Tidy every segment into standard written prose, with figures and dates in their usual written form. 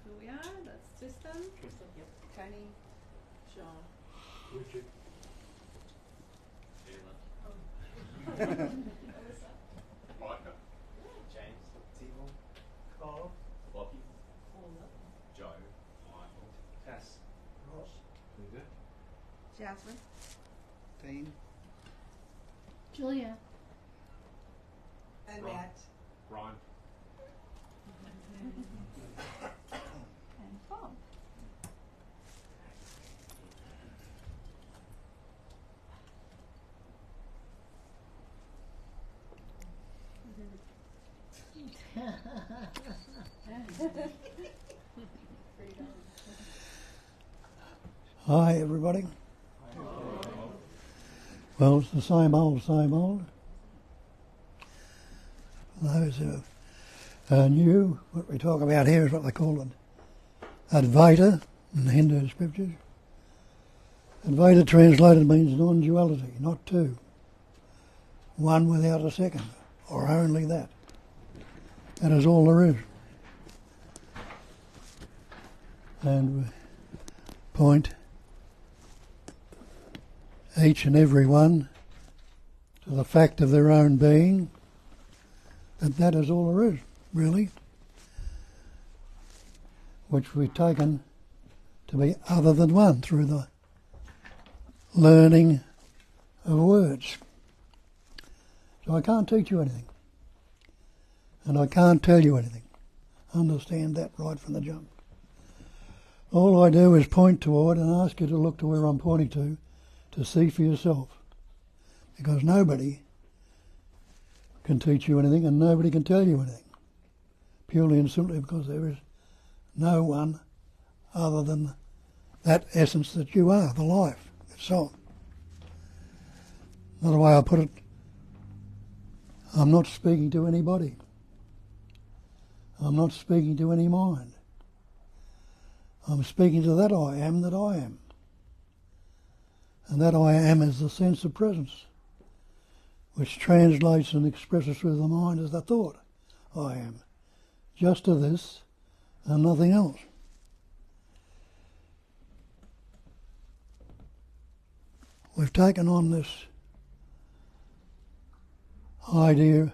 who we are. That's Tristan. Yep. Tony. Sean. Richard. Micah. James. Timo. Carl. Lockie. Joe. Michael. Cass. Ross. Linda. Jasmine. Dean. Julia. And Ron. Matt. Ryan. And Bob. Hi, everybody. Well, it's the same old, same old. For those who are new, what we talk about here is what they call an Advaita in the Hindu scriptures. Advaita translated means non-duality, not two. One without a second, or only that. That is all there is. And we point each and every one to the fact of their own being, that is all there is, really, which we've taken to be other than one through the learning of words. So I can't teach you anything, and I can't tell you anything. Understand that right from the jump. All I do is point toward and ask you to look to where I'm pointing to see for yourself. Because nobody can teach you anything and nobody can tell you anything. Purely and simply because there is no one other than that essence that you are, the life itself. Another way I put it, I'm not speaking to anybody. I'm not speaking to any mind. I'm speaking to that I am that I am. And that I am is the sense of presence, which translates and expresses through the mind as the thought I am. Just to this and nothing else. We've taken on this idea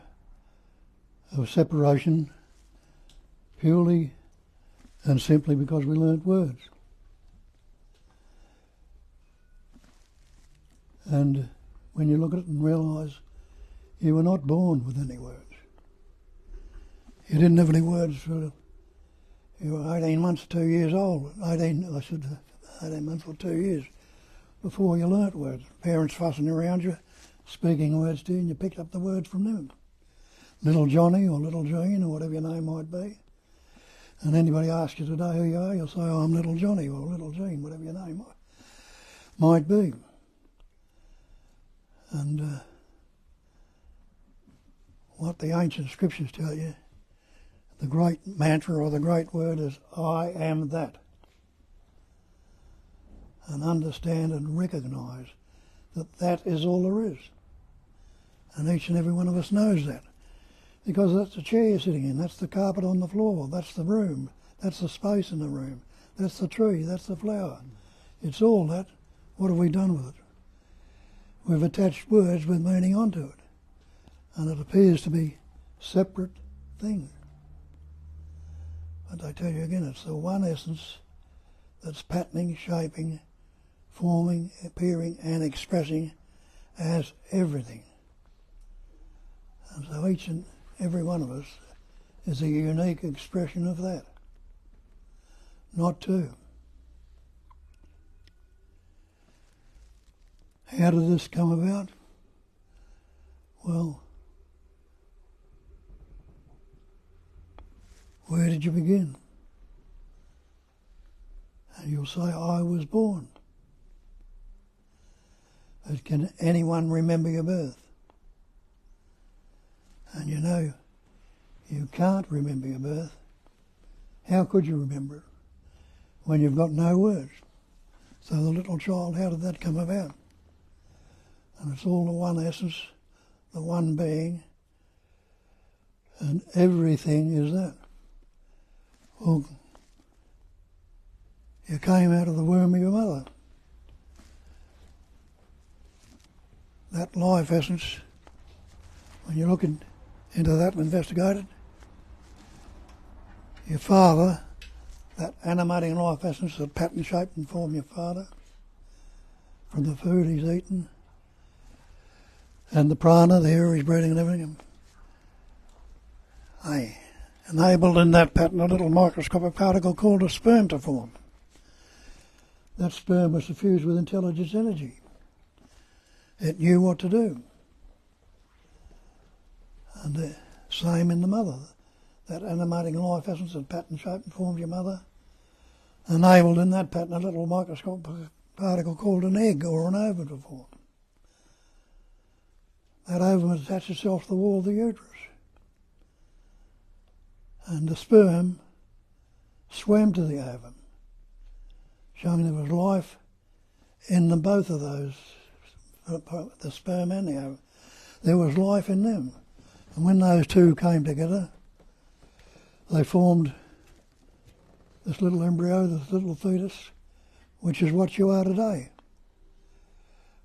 of separation purely and simply because we learnt words. And when you look at it and realise you were not born with any words. You didn't have any words for, you were 18 months, 2 years old. 18 months or 2 years before you learnt words. Parents fussing around you, speaking words to you, and you picked up the words from them. Little Johnny or Little Jean or whatever your name might be. And anybody asks you today who you are, you'll say, oh, I'm Little Johnny or Little Jean, whatever your name might be. And what the ancient scriptures tell you, the great mantra or the great word is, I am that. And understand and recognise that that is all there is. And each and every one of us knows that. Because that's the chair you're sitting in, that's the carpet on the floor, that's the room, that's the space in the room, that's the tree, that's the flower. It's all that. What have we done with it? We've attached words with meaning onto it. And it appears to be separate things. But I tell you again, it's the one essence that's patterning, shaping, forming, appearing and expressing as everything. And so each and every one of us is a unique expression of that. Not two. How did this come about? Well, where did you begin? And you'll say, I was born. But can anyone remember your birth? And you know, you can't remember your birth. How could you remember it when you've got no words? So the little child, how did that come about? And it's all the one essence, the one being, and everything is that. Well, You came out of the womb of your mother. That life essence, when you look into that and investigate it, your father, that animating life essence, the pattern shaped and form your father, from the food he's eaten, and the prana, the air he's breathing and everything, I enabled in that pattern a little microscopic particle called a sperm to form. That sperm was suffused with intelligence energy. It knew what to do. And the same in the mother. That animating life essence that pattern shaped and formed your mother enabled in that pattern a little microscopic particle called an egg or an ovum to form. That ovum attached itself to the wall of the uterus. And the sperm swam to the ovum, showing there was life in them, both of those, the sperm and the ovum. There was life in them. And when those two came together, they formed this little embryo, this little fetus, which is what you are today.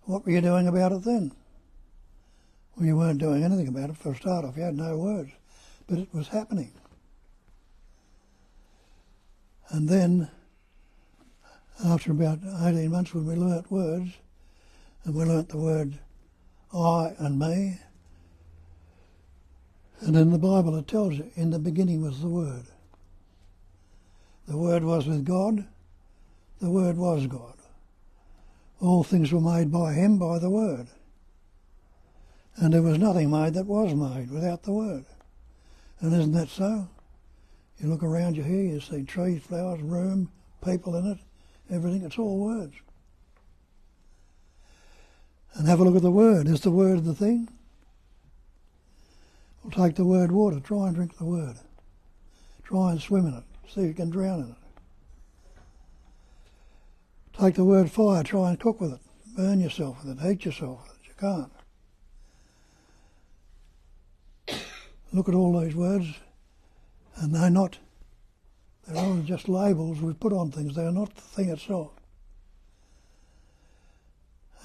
What were you doing about it then? Well, you weren't doing anything about it for a start off. You had no words. But it was happening. And then, after about 18 months when we learnt words, and we learnt the word I and me, and in the Bible it tells you, in the beginning was the Word. The Word was with God, the Word was God. All things were made by Him, by the Word. And there was nothing made that was made without the Word. And isn't that so? You look around you here, you see trees, flowers, room, people in it, everything, it's all words. And have a look at the Word. Is the Word the thing? Well, take the word water, try and drink the Word. Try and swim in it, see if you can drown in it. Take the word fire, try and cook with it, burn yourself with it, heat yourself with it. You can't. Look at all these words, and they're all just labels we've put on things. They're not the thing itself.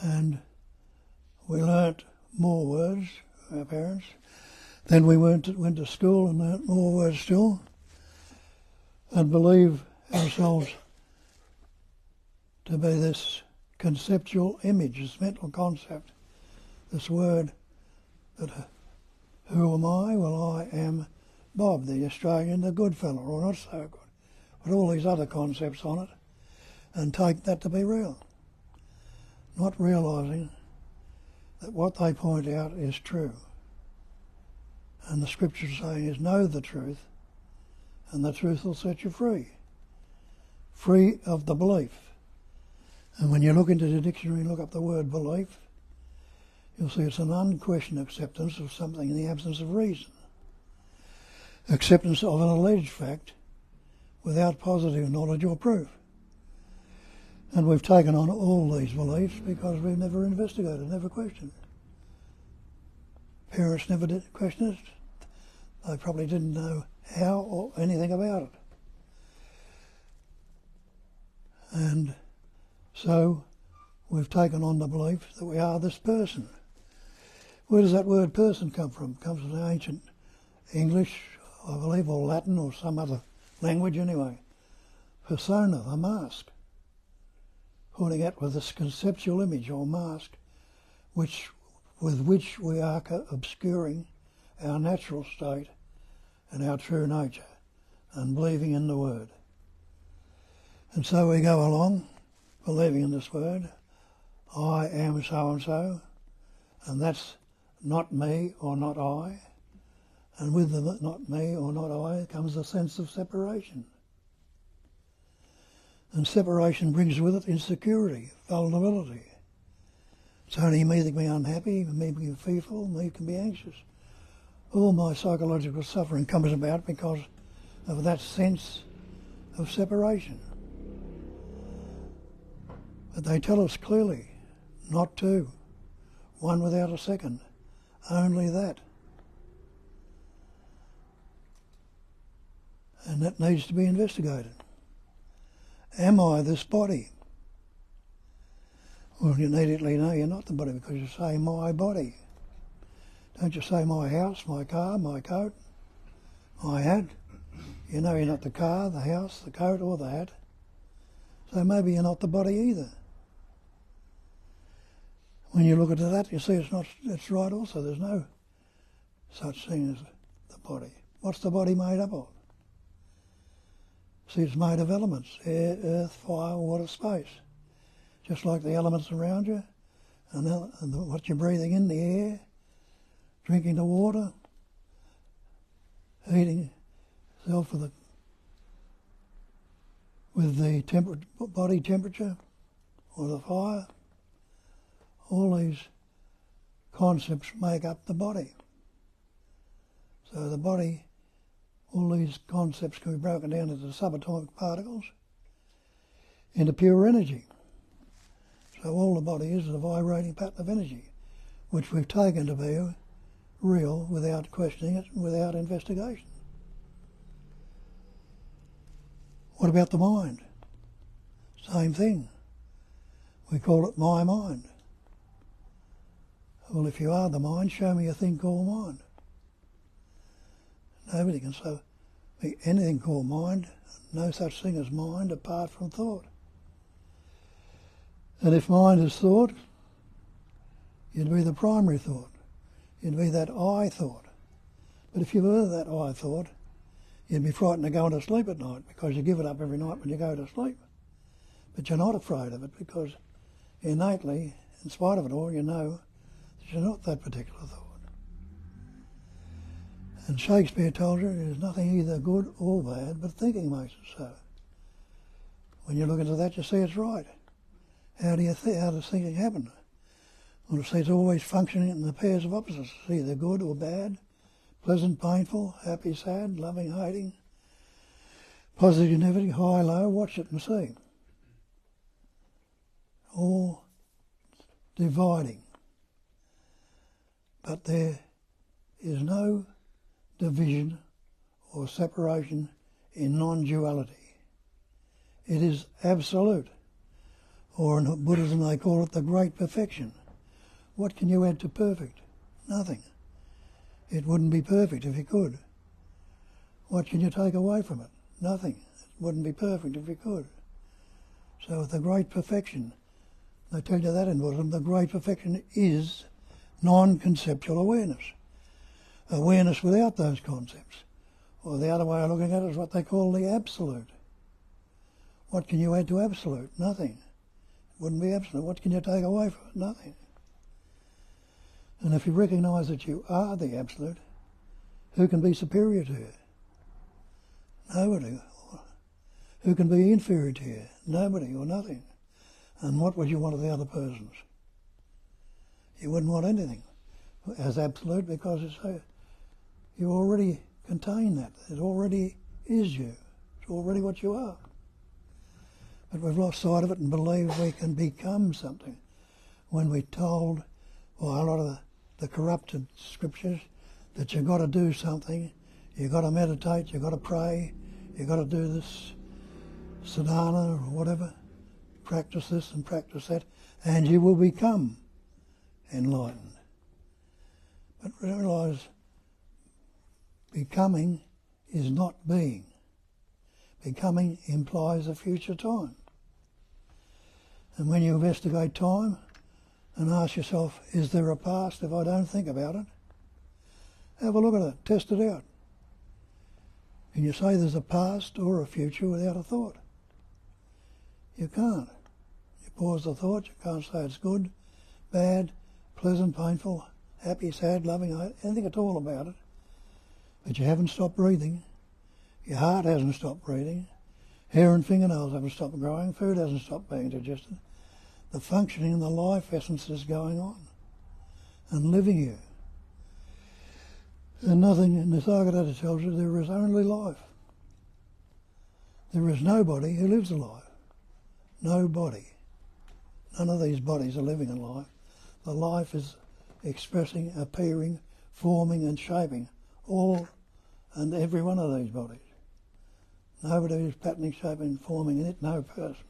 And we learnt more words, our parents. Then we went to school and learnt more words still, and believe ourselves to be this conceptual image, this mental concept, this word that, who am I? Well, I am Bob, the Australian, the good fellow, or not so good. But all these other concepts on it, and take that to be real. Not realising that what they point out is true. And the scripture's saying is know the truth, and the truth will set you free. Free of the belief. And when you look into the dictionary and look up the word belief, you'll see it's an unquestioned acceptance of something in the absence of reason. Acceptance of an alleged fact without positive knowledge or proof. And we've taken on all these beliefs because we've never investigated, never questioned. Parents never did question it. They probably didn't know how or anything about it. And so we've taken on the belief that we are this person. Where does that word person come from? It comes from the ancient English, I believe, or Latin, or some other language anyway. Persona, the mask. Pointing at with this conceptual image or mask, with which we are obscuring our natural state and our true nature, and believing in the word. And so we go along, believing in this word, I am so-and-so, and that's not me or not I, and with the not me or not I comes a sense of separation. And separation brings with it insecurity, vulnerability. It's only me that can be unhappy, me can be fearful, me can be anxious. All my psychological suffering comes about because of that sense of separation. But they tell us clearly, not two, one without a second, only that. And that needs to be investigated. am I this body? Well, you immediately know you're not the body because you say my body. Don't you say my house, my car, my coat, my hat? You know you're not the car, the house, the coat or the hat. So maybe you're not the body either. When you look at that, you see it's right also. There's no such thing as the body. What's the body made up of? See, it's made of elements: air, earth, fire, water, space. Just like the elements around you, and what you're breathing in, the air, drinking the water, heating yourself with the body temperature or the fire. All these concepts make up the body. So the body, all these concepts can be broken down into subatomic particles, into pure energy. So all the body is a vibrating pattern of energy, which we've taken to be real without questioning it, without investigation. What about the mind? Same thing. We call it my mind. Well, if you are the mind, show me a thing called mind. Nobody can say anything called mind. No such thing as mind apart from thought. And if mind is thought, you'd be the primary thought. You'd be that I thought. But if you were that I thought, you'd be frightened of going to sleep at night because you give it up every night when you go to sleep. But you're not afraid of it because innately, in spite of it all, you know that you're not that particular thought. And Shakespeare told you there's nothing either good or bad, but thinking makes it so. When you look into that, you see it's right. How does thinking happen? Well, see, it's always functioning in the pairs of opposites. It's either good or bad, pleasant, painful, happy, sad, loving, hating, positive, negative, high, low. Watch it and see. All dividing. But there is no division or separation in non-duality. It is absolute. Or in Buddhism they call it the great perfection. What can you add to perfect? Nothing. It wouldn't be perfect if you could. What can you take away from it? Nothing. It wouldn't be perfect if you could. So the great perfection, they tell you that in Buddhism, the great perfection is non-conceptual awareness. Awareness without those concepts. Or the other way of looking at it is what they call the absolute. What can you add to absolute? Nothing. It wouldn't be absolute. What can you take away from it? Nothing. And if you recognise that you are the absolute, who can be superior to you? Nobody. Who can be inferior to you? Nobody or nothing. And what would you want of the other persons? You wouldn't want anything as absolute because you already contain that. It already is you. It's already what you are. But we've lost sight of it and believe we can become something when we're told by a lot of the corrupted scriptures that you've got to do something, you've got to meditate, you've got to pray, you've got to do this sadhana or whatever, practice this and practice that, and you will become enlightened. But realise becoming is not being. Becoming implies a future time. And when you investigate time and ask yourself, is there a past if I don't think about it? Have a look at it, test it out. Can you say there's a past or a future without a thought? You can't. You pause the thought, you can't say it's good, bad, pleasant, painful, happy, sad, loving, anything at all about it. But you haven't stopped breathing. Your heart hasn't stopped breathing. Hair and fingernails haven't stopped growing. Food hasn't stopped being digested. The functioning and the life essence is going on and living you. And nothing in Nisargadatta tells you there is only life. There is nobody who lives a life. Nobody. None of these bodies are living a life. The life is expressing, appearing, forming and shaping all and every one of these bodies. Nobody is patterning, shaping, forming in it, no person.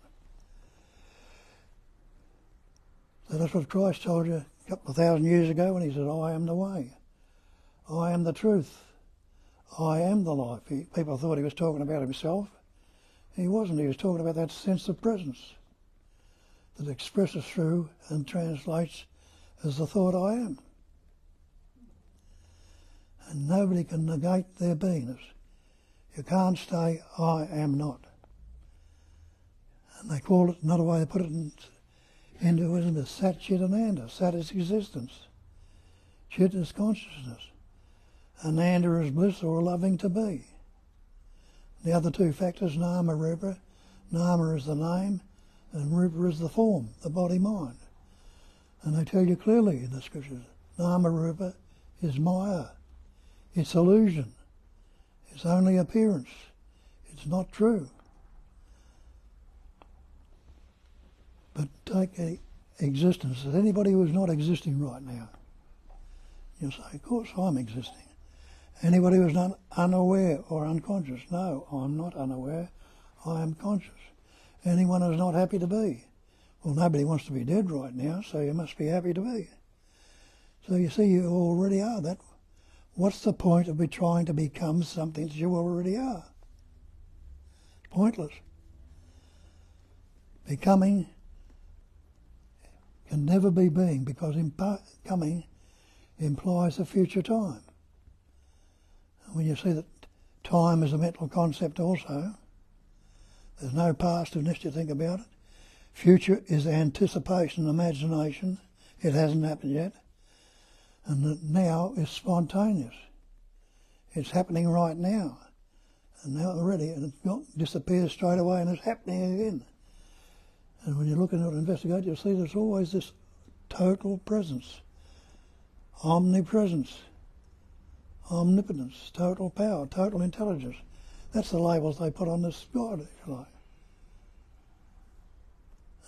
So that's what Christ told you a couple of thousand years ago when he said, I am the way. I am the truth. I am the life. People thought he was talking about himself. He wasn't. He was talking about that sense of presence that expresses through and translates as the thought I am. And nobody can negate their beingness. You can't say, I am not. And they call it, another way they put it in Hinduism is Sat Chit Ananda. Sat is existence. Chit is consciousness. Ananda is bliss or loving to be. The other two factors, Nama, Rupa. Nama is the name and Rupa is the form, the body-mind. And they tell you clearly in the scriptures, Nama, Rupa is Maya. It's illusion. It's only appearance. It's not true. But take existence. Is anybody who is not existing right now? You'll say, of course I'm existing. Anybody who is not unaware or unconscious? No, I'm not unaware. I am conscious. Anyone who's not happy to be? Well, nobody wants to be dead right now, so you must be happy to be. So you see, you already are that. What's the point of trying to become something that you already are? It's pointless. Becoming can never be being, because becoming implies a future time. And when you see that time is a mental concept also, there's no past unless you think about it. Future is anticipation, imagination. It hasn't happened yet. And the now is spontaneous. It's happening right now. And now already, and it disappears straight away and it's happening again. And when you look into it and investigate, you'll see there's always this total presence, omnipresence, omnipotence, total power, total intelligence. That's the labels they put on this God, if you like.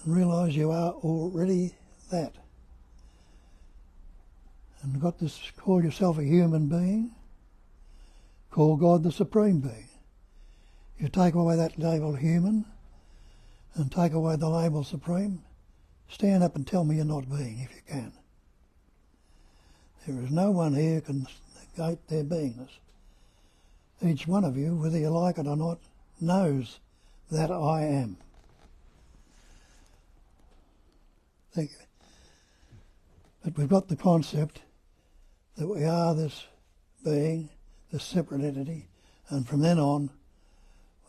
And realise you are already that. And you've got this, call yourself a human being, call God the Supreme Being. You take away that label human and take away the label supreme, stand up and tell me you're not being if you can. There is no one here who can negate their beingness. Each one of you, whether you like it or not, knows that I am. Thank you. But we've got the concept that we are this being, this separate entity, and from then on,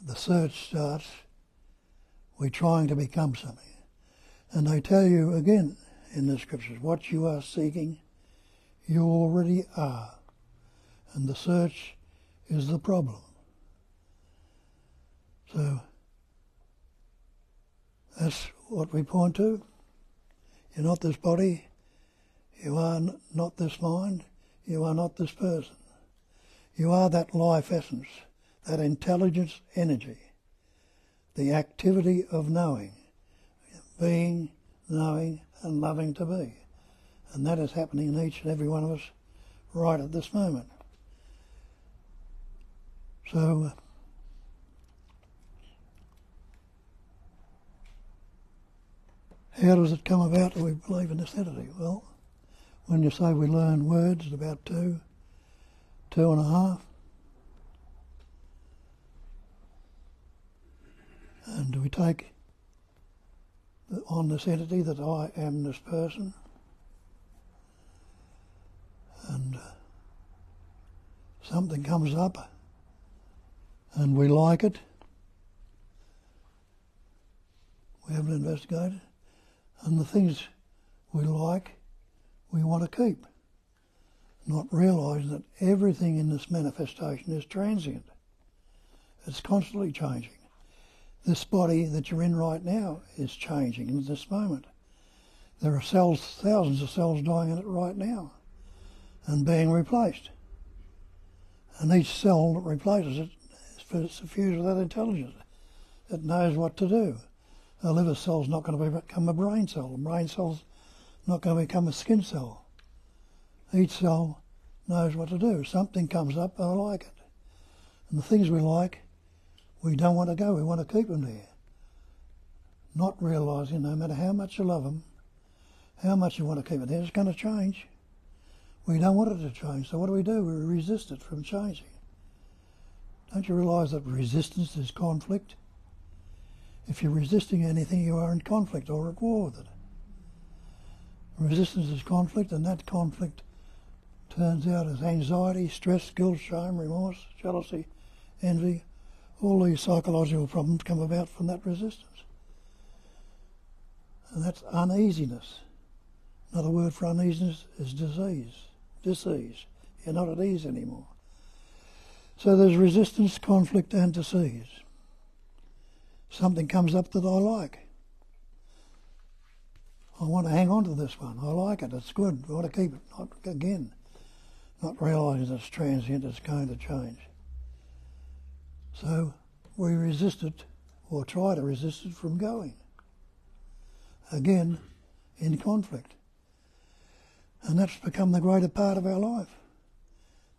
the search starts. We're trying to become something. And they tell you again in the scriptures, what you are seeking, you already are. And the search is the problem. So that's what we point to. You're not this body. You are not this mind. You are not this person. You are that life essence, that intelligence energy, the activity of knowing, being, knowing and loving to be. And that is happening in each and every one of us right at this moment. So how does it come about that we believe in this entity? Well, when you say we learn words at about 2.5, and we take on this entity that I am this person, and something comes up and we like it, we haven't investigated, and the things we like we want to keep, not realising that everything in this manifestation is transient. It's constantly changing. This body that you're in right now is changing in this moment. There are cells, thousands of cells dying in it right now and being replaced. And each cell that replaces it is suffused with that intelligence. It knows what to do. A liver cell's not going to become a brain cell. A brain cell's not going to become a skin cell. Each cell knows what to do. Something comes up and I like it. And the things we like, We don't want to go. We want to keep them there. Not realising no matter how much you love them, how much you want to keep it there, it's going to change. We don't want it to change. So what do? We resist it from changing. Don't you realise that resistance is conflict? If you're resisting anything, you are in conflict or at war with it. Resistance is conflict, and that conflict turns out as anxiety, stress, guilt, shame, remorse, jealousy, envy. All these psychological problems come about from that resistance. And that's uneasiness. Another word for uneasiness is disease. Disease. You're not at ease anymore. So there's resistance, conflict and disease. Something comes up that I like. I want to hang on to this one. I like it. It's good. I want to keep it. Not realising it's transient, it's going to change. So we resist it, or try to resist it from going. Again, in conflict. And that's become the greater part of our life.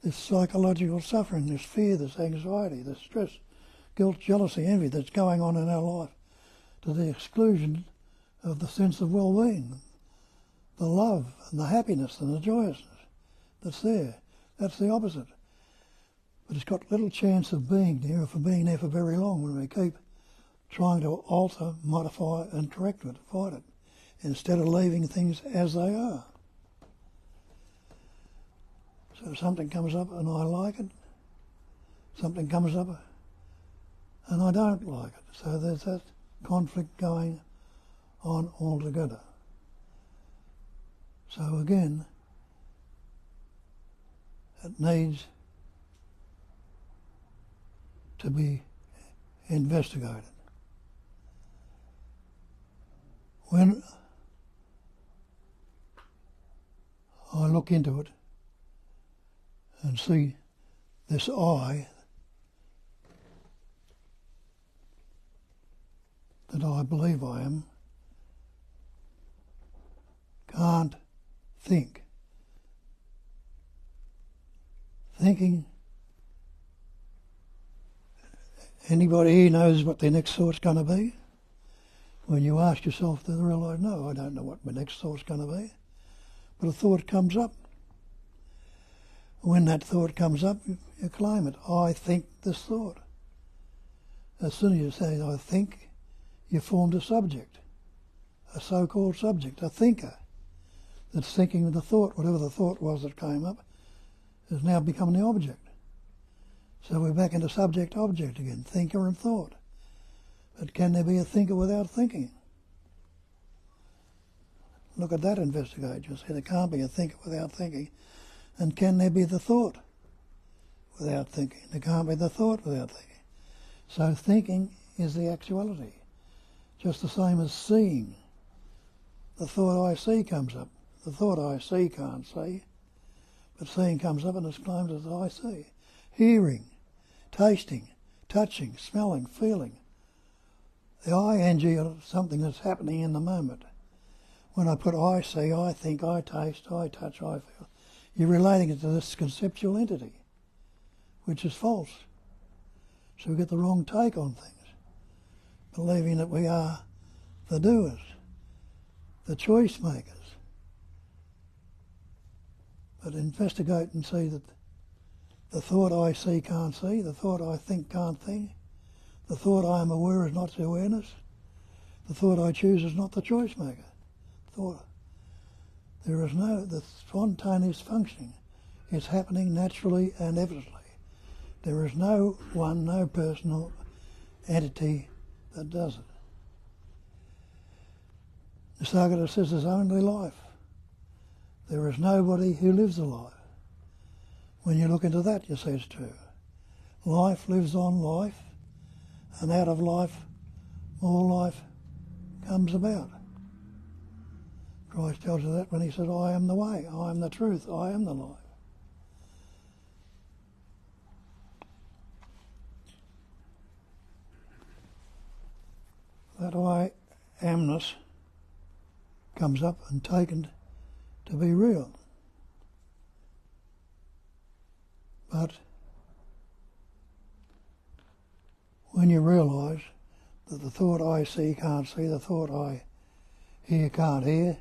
This psychological suffering, this fear, this anxiety, this stress, guilt, jealousy, envy that's going on in our life to the exclusion of the sense of well-being, the love and the happiness and the joyousness that's there. That's the opposite. But it's got little chance of being there, or for being there for very long, when we keep trying to alter, modify and correct it, fight it, instead of leaving things as they are. So something comes up and I like it, something comes up and I don't like it. So there's that conflict going on altogether. So again, it needs to be investigated. When I look into it and see this I that I believe I am can't think. Thinking, anybody here knows what their next thought's going to be? When you ask yourself, they realise, no, I don't know what my next thought's going to be. But a thought comes up. When that thought comes up, you claim it. I think this thought. As soon as you say, I think, you formed a subject, a so-called subject, a thinker, that's thinking of the thought. Whatever the thought was that came up has now become the object. So we're back into subject-object again, thinker and thought. But can there be a thinker without thinking? Look at that investigate. You'll see there can't be a thinker without thinking. And can there be the thought without thinking? There can't be the thought without thinking. So thinking is the actuality. Just the same as seeing. The thought I see comes up. The thought I see can't see. But seeing comes up and it's claimed as I see. Hearing, tasting, touching, smelling, feeling. The ing is something that's happening in the moment. When I put I see, I think, I taste, I touch, I feel, you're relating it to this conceptual entity, which is false. So we get the wrong take on things, believing that we are the doers, the choice makers. But investigate and see that the thought I see can't see, the thought I think can't think, the thought I am aware is not the awareness, the thought I choose is not the choice maker. Thought. There is the spontaneous functioning is happening naturally and effortlessly. There is no one, no personal entity that does it. Nisargadatta says there's only life. There is nobody who lives a life. When you look into that, you see it's true. Life lives on life, and out of life, more life comes about. Christ tells you that when he says, I am the way, I am the truth, I am the life. That I amness comes up and taken to be real. But when you realise that the thought I see can't see, the thought I hear can't hear,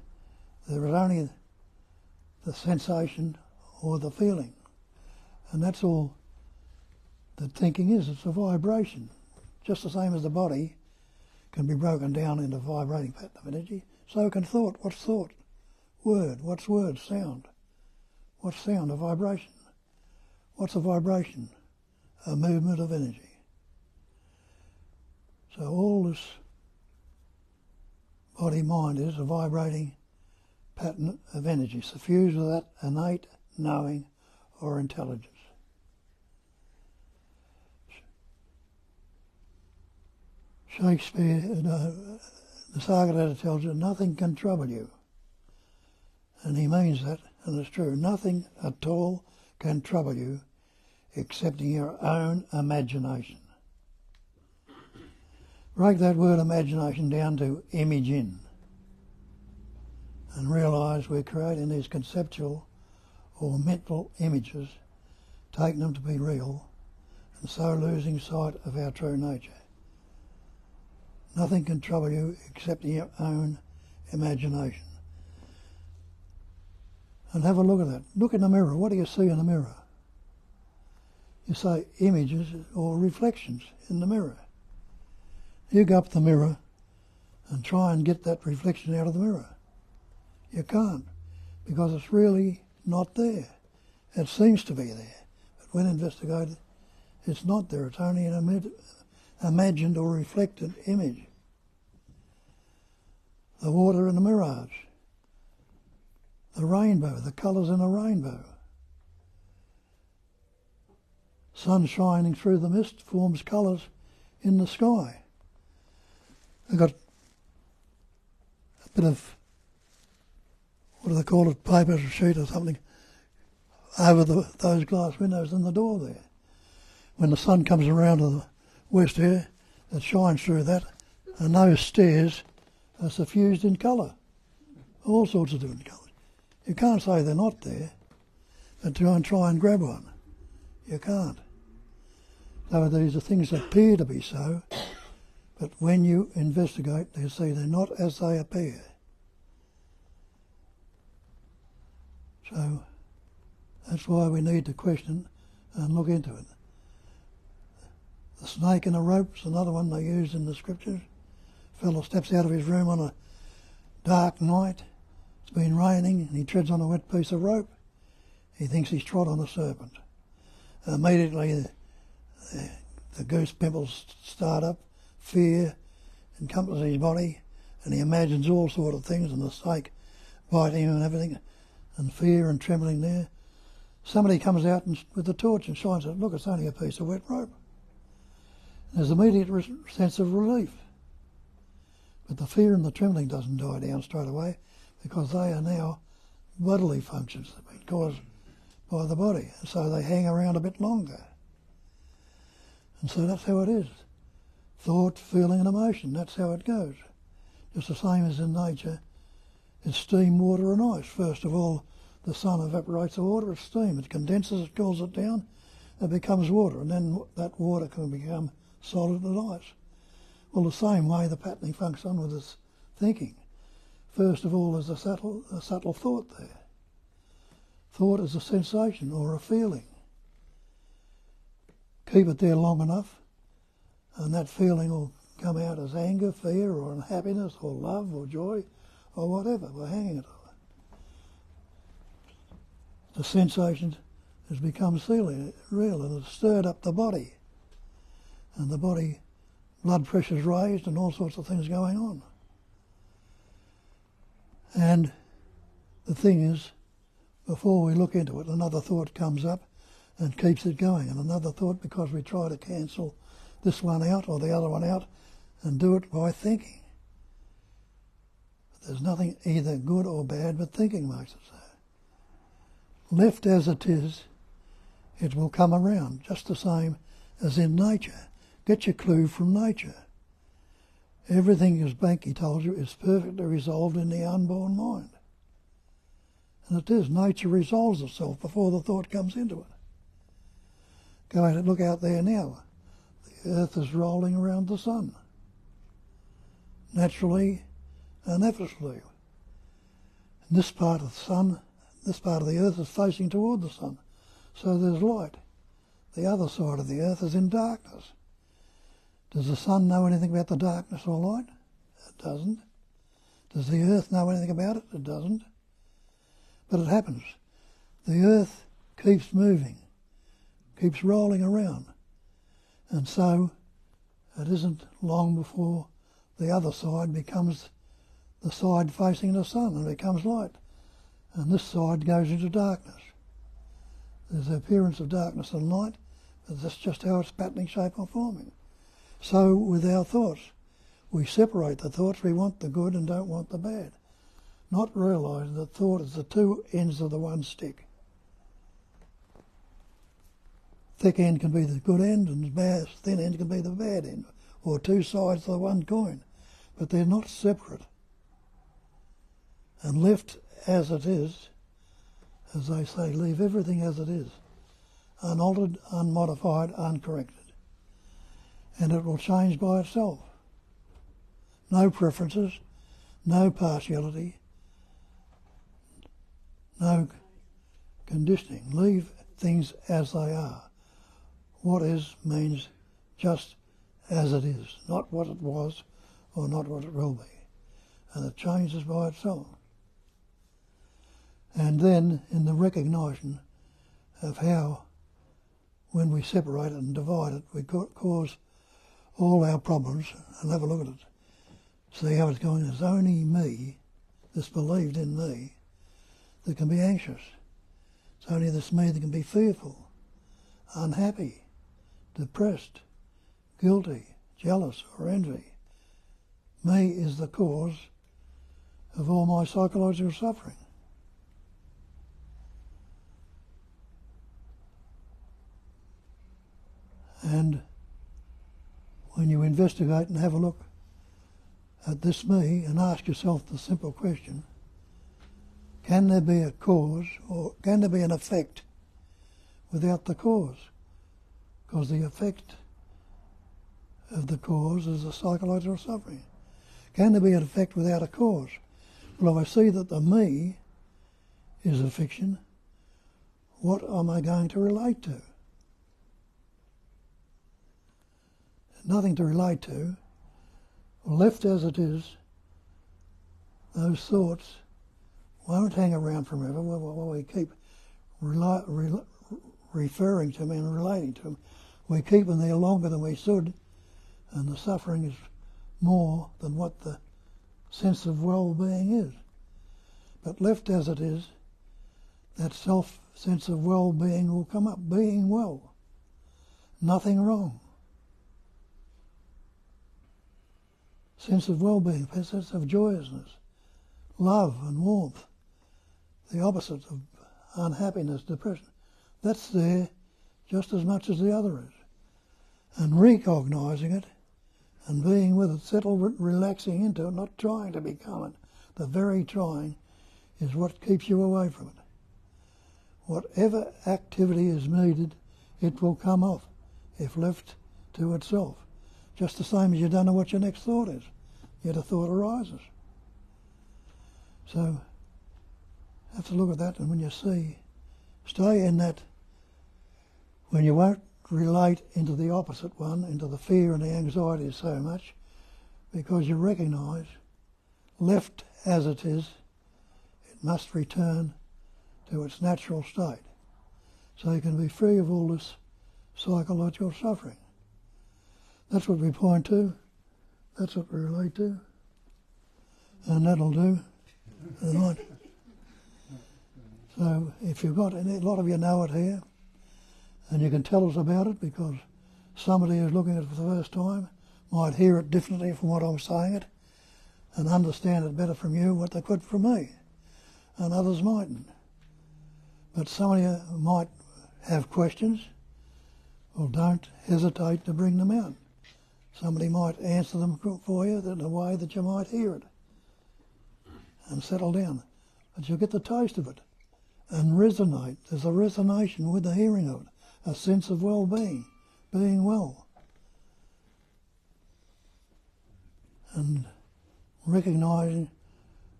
there is only the sensation or the feeling. And that's all that thinking is. It's a vibration. Just the same as the body can be broken down into vibrating pattern of energy, so can thought. What's thought? Word. What's word? Sound. What's sound? A vibration. What's a vibration? A movement of energy. So all this body-mind is a vibrating pattern of energy, suffused with that innate knowing or intelligence. Shakespeare, Nisargadatta tells you, nothing can trouble you. And he means that, and it's true. Nothing at all can trouble you excepting your own imagination. Break that word imagination down to imaging and realise we're creating these conceptual or mental images, taking them to be real, and so losing sight of our true nature. Nothing can trouble you except your own imagination. And have a look at that. Look in the mirror. What do you see in the mirror? You say images or reflections in the mirror. You go up to the mirror and try and get that reflection out of the mirror. You can't, because it's really not there. It seems to be there, but when investigated, it's not there. It's only an imagined or reflected image. The water in the mirage, the rainbow, the colours in a rainbow. Sun shining through the mist forms colours in the sky. I've got a bit of, what do they call it, paper sheet or something, over those glass windows in the door there. When the sun comes around to the west here, it shines through that, and those stairs are suffused in colour, all sorts of different colours. You can't say they're not there, but try and grab one. You can't. So these are things that appear to be so, but when you investigate, you see they're not as they appear. So that's why we need to question and look into it. The snake in a rope's another one they use in the scriptures. A fellow steps out of his room on a dark night. It's been raining and he treads on a wet piece of rope. He thinks he's trod on a serpent. Immediately the goose pimples start up, fear encompasses his body, and he imagines all sorts of things, and the snake biting him and everything, and fear and trembling there. Somebody comes out with a torch and shines it. Look, it's only a piece of wet rope. And there's immediate sense of relief. But the fear and the trembling doesn't die down straight away, because they are now bodily functions that have been caused by the body, and so they hang around a bit longer. And so that's how it is. Thought, feeling and emotion, that's how it goes. Just the same as in nature, it's steam, water and ice. First of all, the sun evaporates the water, it's steam. It condenses, it cools it down, it becomes water, and then that water can become solid as ice. Well, the same way the patterning functions with this thinking. First of all, there's a subtle thought there. Thought is a sensation or a feeling. Keep it there long enough, and that feeling will come out as anger, fear, or unhappiness, or love, or joy, or whatever, by hanging it on. The sensation has become real, and it's stirred up the body. And the body, blood pressure's raised, and all sorts of things going on. And the thing is, before we look into it, another thought comes up and keeps it going, and another thought, because we try to cancel this one out or the other one out and do it by thinking. But there's nothing either good or bad, but thinking makes it so. Left as it is, it will come around, just the same as in nature. Get your clue from nature. Everything, as Banky told you, is perfectly resolved in the unborn mind. And it is. Nature resolves itself before the thought comes into it. Go out and look out there now. the earth is rolling around the sun, naturally and effortlessly. And this part of the sun, this part of the earth is facing toward the sun, so there's light. The other side of the earth is in darkness. Does the sun know anything about the darkness or light? It doesn't. Does the earth know anything about it? It doesn't. But it happens. The earth keeps moving, keeps rolling around. And so it isn't long before the other side becomes the side facing the sun and becomes light. And this side goes into darkness. There's the appearance of darkness and light, but that's just how it's patterning, shape or forming. So with our thoughts, we separate the thoughts. We want the good and don't want the bad. Not realising that thought is the two ends of the one stick. Thick end can be the good end and thin end can be the bad end, or two sides of the one coin. But they're not separate. And left as it is, as they say, leave everything as it is, unaltered, unmodified, uncorrected. And it will change by itself. No preferences, no partiality, no conditioning. Leave things as they are. What is means just as it is, not what it was or not what it will be. And it changes by itself. And then in the recognition of how, when we separate it and divide it, we cause all our problems, and have a look at it. See how it's going. There's only me, this believed in me, that can be anxious. It's only this me that can be fearful, unhappy, depressed, guilty, jealous or envy. Me is the cause of all my psychological suffering. And when you investigate and have a look at this me and ask yourself the simple question, can there be a cause or can there be an effect without the cause? Because the effect of the cause is the psychological suffering. Can there be an effect without a cause? Well, if I see that the me is a fiction, what am I going to relate to? Nothing to relate to. Left as it is, those thoughts won't hang around forever. We keep referring to them and relating to them. We keep them there longer than we should, and the suffering is more than what the sense of well-being is. But left as it is, that sense of well-being will come up, being well, nothing wrong. Sense of well-being, sense of joyousness, love and warmth, the opposite of unhappiness, depression. That's there just as much as the other is. And recognising it and being with it, relaxing into it, not trying to become it. The very trying is what keeps you away from it. Whatever activity is needed, it will come off if left to itself. Just the same as you don't know what your next thought is, yet a thought arises. So, have to look at that, and when you see, stay in that, when you won't relate into the opposite one, into the fear and the anxiety so much, because you recognise, left as it is, it must return to its natural state. So you can be free of all this psychological suffering. That's what we point to, that's what we relate to, and that'll do tonight. So if you've got any, a lot of you know it here, and you can tell us about it because somebody who's looking at it for the first time might hear it differently from what I'm saying it, and understand it better from you what they could from me, and others mightn't. But some of you might have questions. Well, don't hesitate to bring them out. Somebody might answer them for you in a way that you might hear it and settle down. But you'll get the taste of it and resonate. There's a resonation with the hearing of it, a sense of well-being, being well. and recognizing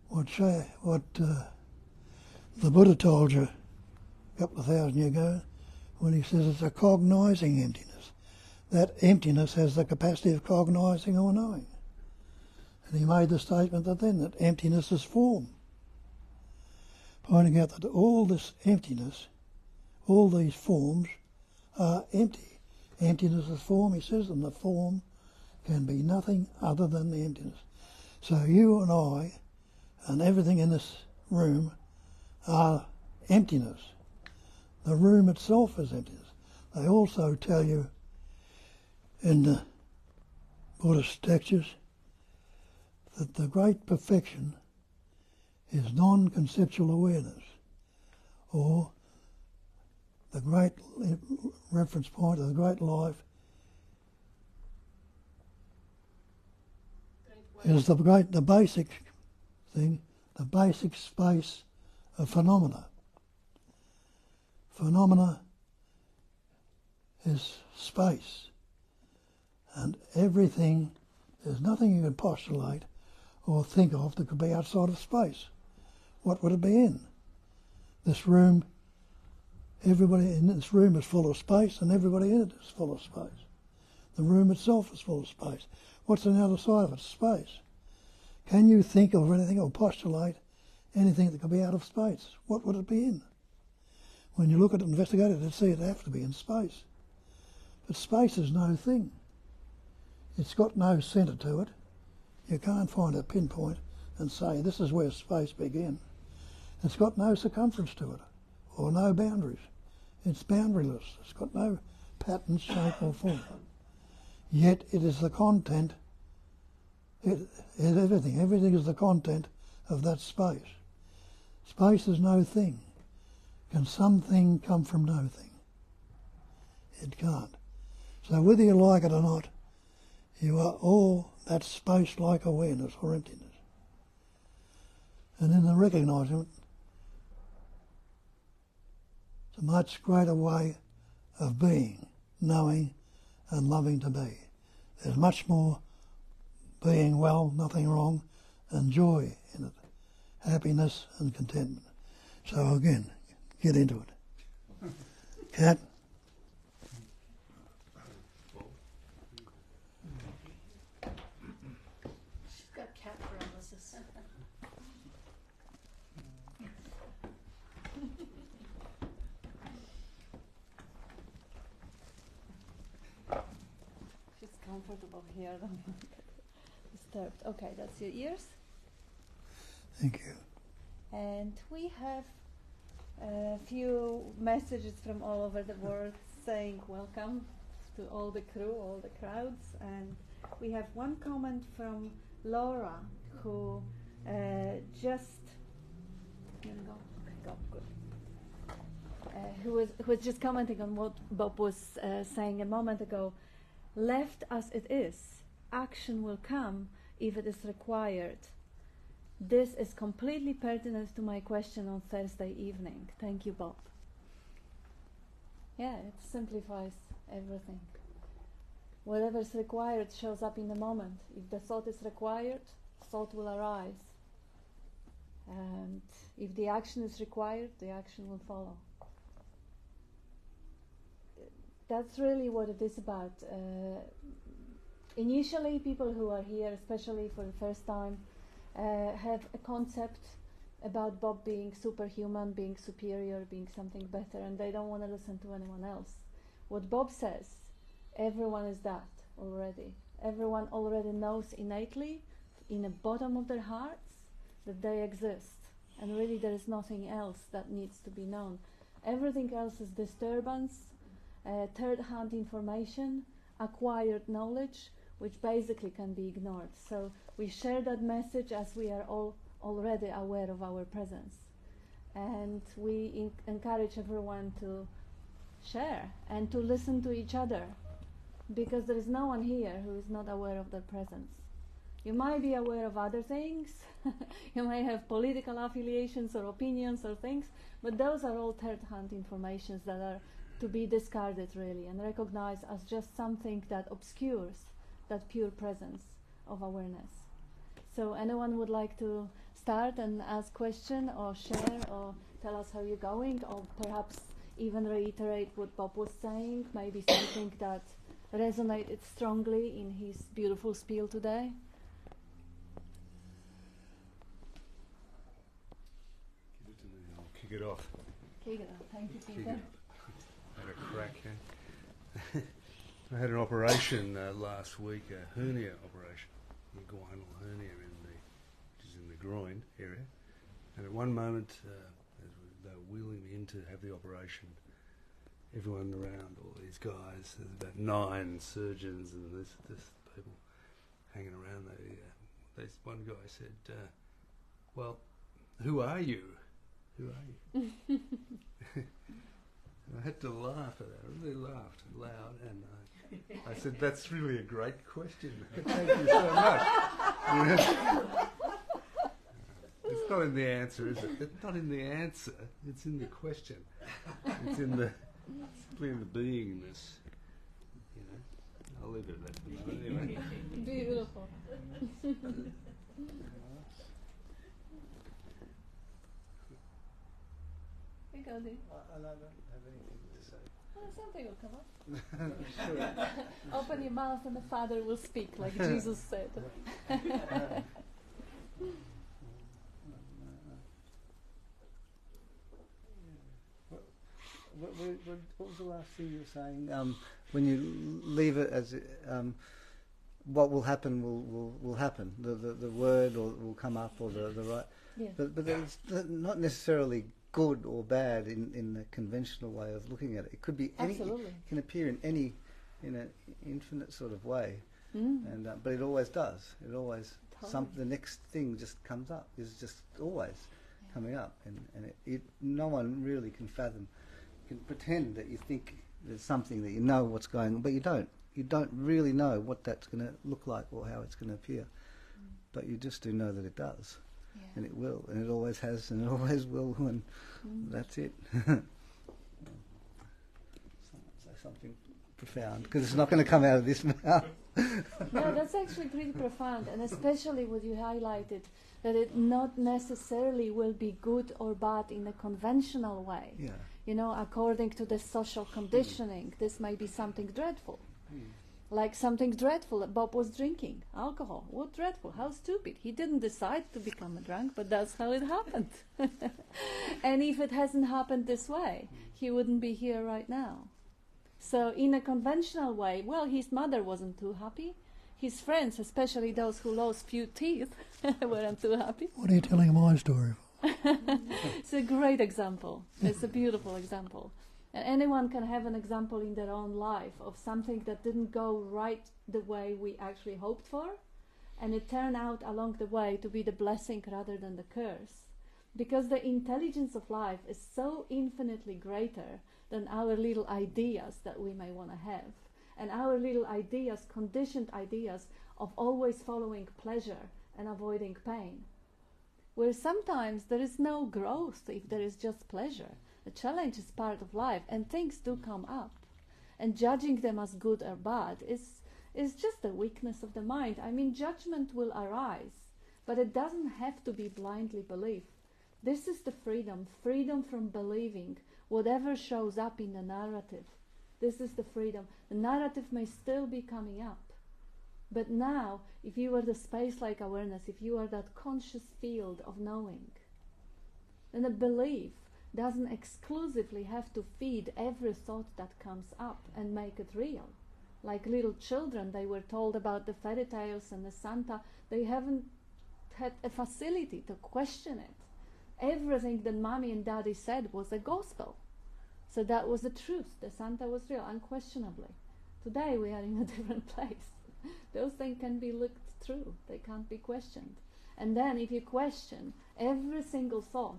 what the Buddha told you a couple of thousand years ago when he says it's a cognizing emptiness. That emptiness has the capacity of cognizing or knowing. And he made the statement that emptiness is form, pointing out that all this emptiness, all these forms are empty. Emptiness is form, he says, and the form can be nothing other than the emptiness. So you and I and everything in this room are emptiness. The room itself is emptiness. They also tell you in the Buddhist textures that the great perfection is non-conceptual awareness, or the great reference point of the great life is the basic thing, the basic space of phenomena. Phenomena is space, and everything, there's nothing you can postulate or think of that could be outside of space. What would it be in? This room, everybody in this room is full of space, and everybody in it is full of space. The room itself is full of space. What's on the other side of it? Space. Can you think of anything or postulate anything that could be out of space? What would it be in? When you look at it, investigate it, you'd see it'd have to be in space. But space is no thing. It's got no centre to it. You can't find a pinpoint and say this is where space began. It's got no circumference to it, or no boundaries. It's boundaryless. It's got no pattern, shape or form. Yet it is the content, everything is the content of that space. Space is no thing. Can something come from no thing? It can't. So whether you like it or not, you are all that space-like awareness or emptiness. And in the recognising it, it's a much greater way of being, knowing and loving to be. There's much more being well, nothing wrong, and joy in it, happiness and contentment. So again, get into it. Cat? She's got cat paralysis. She's comfortable here, don't get disturbed. Okay, that's your ears. Thank you. And we have a few messages from all over the world saying welcome to all the crew, all the crowds. And we have one comment from Laura, who just who was just commenting on what Bob was saying a moment ago. Left as it is, action will come if it is required. This is completely pertinent to my question on Thursday evening. Thank you, Bob. Yeah, it simplifies everything. Whatever is required shows up in the moment. If the thought is required, thought will arise. And if the action is required, the action will follow. That's really what it is about. Initially, people who are here, especially for the first time, have a concept about Bob being superhuman, being superior, being something better, and they don't want to listen to anyone else. What Bob says, everyone is that already. Everyone already knows innately, in the bottom of their hearts, that they exist. And really there is nothing else that needs to be known. Everything else is disturbance, third-hand information, acquired knowledge, which basically can be ignored. So we share that message as we are all already aware of our presence. And we encourage everyone to share and to listen to each other, because there is no one here who is not aware of their presence. You might be aware of other things, you may have political affiliations or opinions or things, but those are all third-hand informations that are to be discarded really and recognized as just something that obscures that pure presence of awareness. So anyone would like to start and ask question or share or tell us how you're going, or perhaps even reiterate what Bob was saying, maybe something that resonated strongly in his beautiful spiel today? Give it to me, I'll kick it off. Kick it off. Thank you, Kick Peter. it off. Had a crack, eh? I had an operation last week, a hernia operation, inguinal hernia which is in the groin area. And at one moment, as they were wheeling me in to have the operation, everyone around, all these guys, there's about 9 surgeons and this people hanging around. One guy said, "Well, who are you? Who are you?" And I had to laugh at that. I really laughed loud, and I said, "That's really a great question. Thank you so much." It's not in the answer, is it? It's not in the answer. It's in the question. It's simply in the beingness. You know, I'll leave it at that for the moment. Anyway. Beautiful. You go, Dee. I don't have anything to say. Oh, something will come up. Open your mouth and the Father will speak, like Jesus said. What was the last thing you were saying? When you leave it as what will happen will happen. The word will come up, or the right. Yeah. But it's not necessarily good or bad in the conventional way of looking at it. It could be any. Absolutely. It can appear in an infinite sort of way, Mm. but it always does. It always Totally. the next thing just comes up. Is just always coming up, and no one really can fathom. You can pretend that you think there's something that you know what's going on, but you don't. You don't really know what that's going to look like or how it's going to appear. But you just do know that it does. Yeah. And it will, and it always has, and it always will, and that's it. Say something profound, because it's not going to come out of this mouth. No, that's actually pretty profound, and especially what you highlighted, that it not necessarily will be good or bad in a conventional way. Yeah. You know, according to the social conditioning, this may be something dreadful. Like something dreadful, Bob was drinking alcohol. What dreadful, how stupid. He didn't decide to become a drunk, but that's how it happened. And if it hasn't happened this way, he wouldn't be here right now. So in a conventional way, well, his mother wasn't too happy. His friends, especially those who lost few teeth, weren't too happy. What are you telling my story for? It's a great example. It's a beautiful example. And anyone can have an example in their own life of something that didn't go right the way we actually hoped for, and it turned out along the way to be the blessing rather than the curse. Because the intelligence of life is so infinitely greater than our little ideas that we may want to have. And our little ideas, conditioned ideas of always following pleasure and avoiding pain. Where sometimes there is no growth if there is just pleasure. The challenge is part of life, and things do come up. And judging them as good or bad is just the weakness of the mind. I mean, judgment will arise, but it doesn't have to be blindly belief. This is the freedom from believing whatever shows up in the narrative. This is the freedom. The narrative may still be coming up. But now, if you are the space-like awareness, if you are that conscious field of knowing, then the belief doesn't exclusively have to feed every thought that comes up and make it real. Like little children, they were told about the fairy tales and the Santa. They haven't had a facility to question it. Everything that mommy and daddy said was a gospel. So that was the truth. The Santa was real, unquestionably. Today we are in a different place. Those things can be looked through. They can't be questioned. And then if you question every single thought,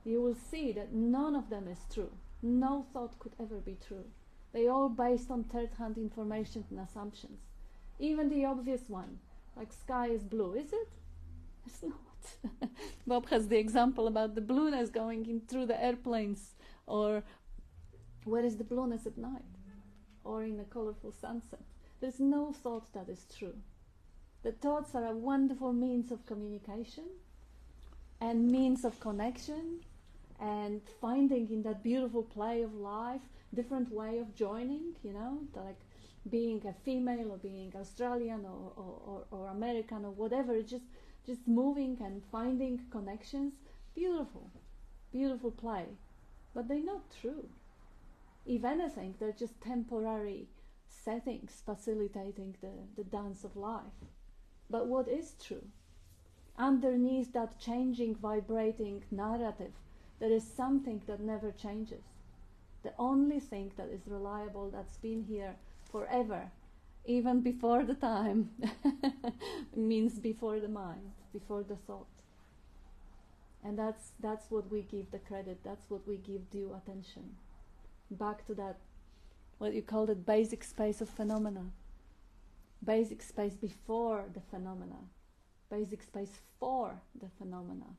you will see that none of them is true. No thought could ever be true. They are all based on third-hand information and assumptions. Even the obvious one, like sky is blue, is it? It's not. Bob has the example about the blueness going in through the airplanes, or where is the blueness at night, or in a colorful sunset. There's no thought that is true. The thoughts are a wonderful means of communication and means of connection and finding in that beautiful play of life different way of joining, like being a female or being Australian or American or whatever, just moving and finding connections. Beautiful play, but they're not true. If anything, they're just temporary settings facilitating the dance of life. But what is true? Underneath that changing, vibrating narrative, there is something that never changes. The only thing that is reliable, that's been here forever, even before the time, means before the mind, before the thought. And that's what we give the credit, that's what we give due attention. Back to that, what you called it, basic space of phenomena. Basic space before the phenomena. Basic space for the phenomena.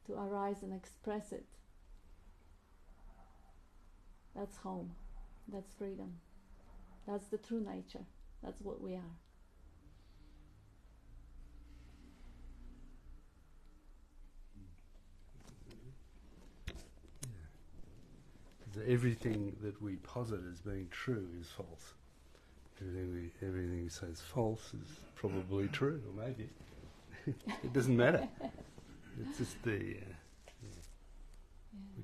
To arise and express it. That's home. That's freedom. That's the true nature. That's what we are. Everything that we posit as being true is false. Everything we say is false is probably true, or maybe. It doesn't matter. It's just we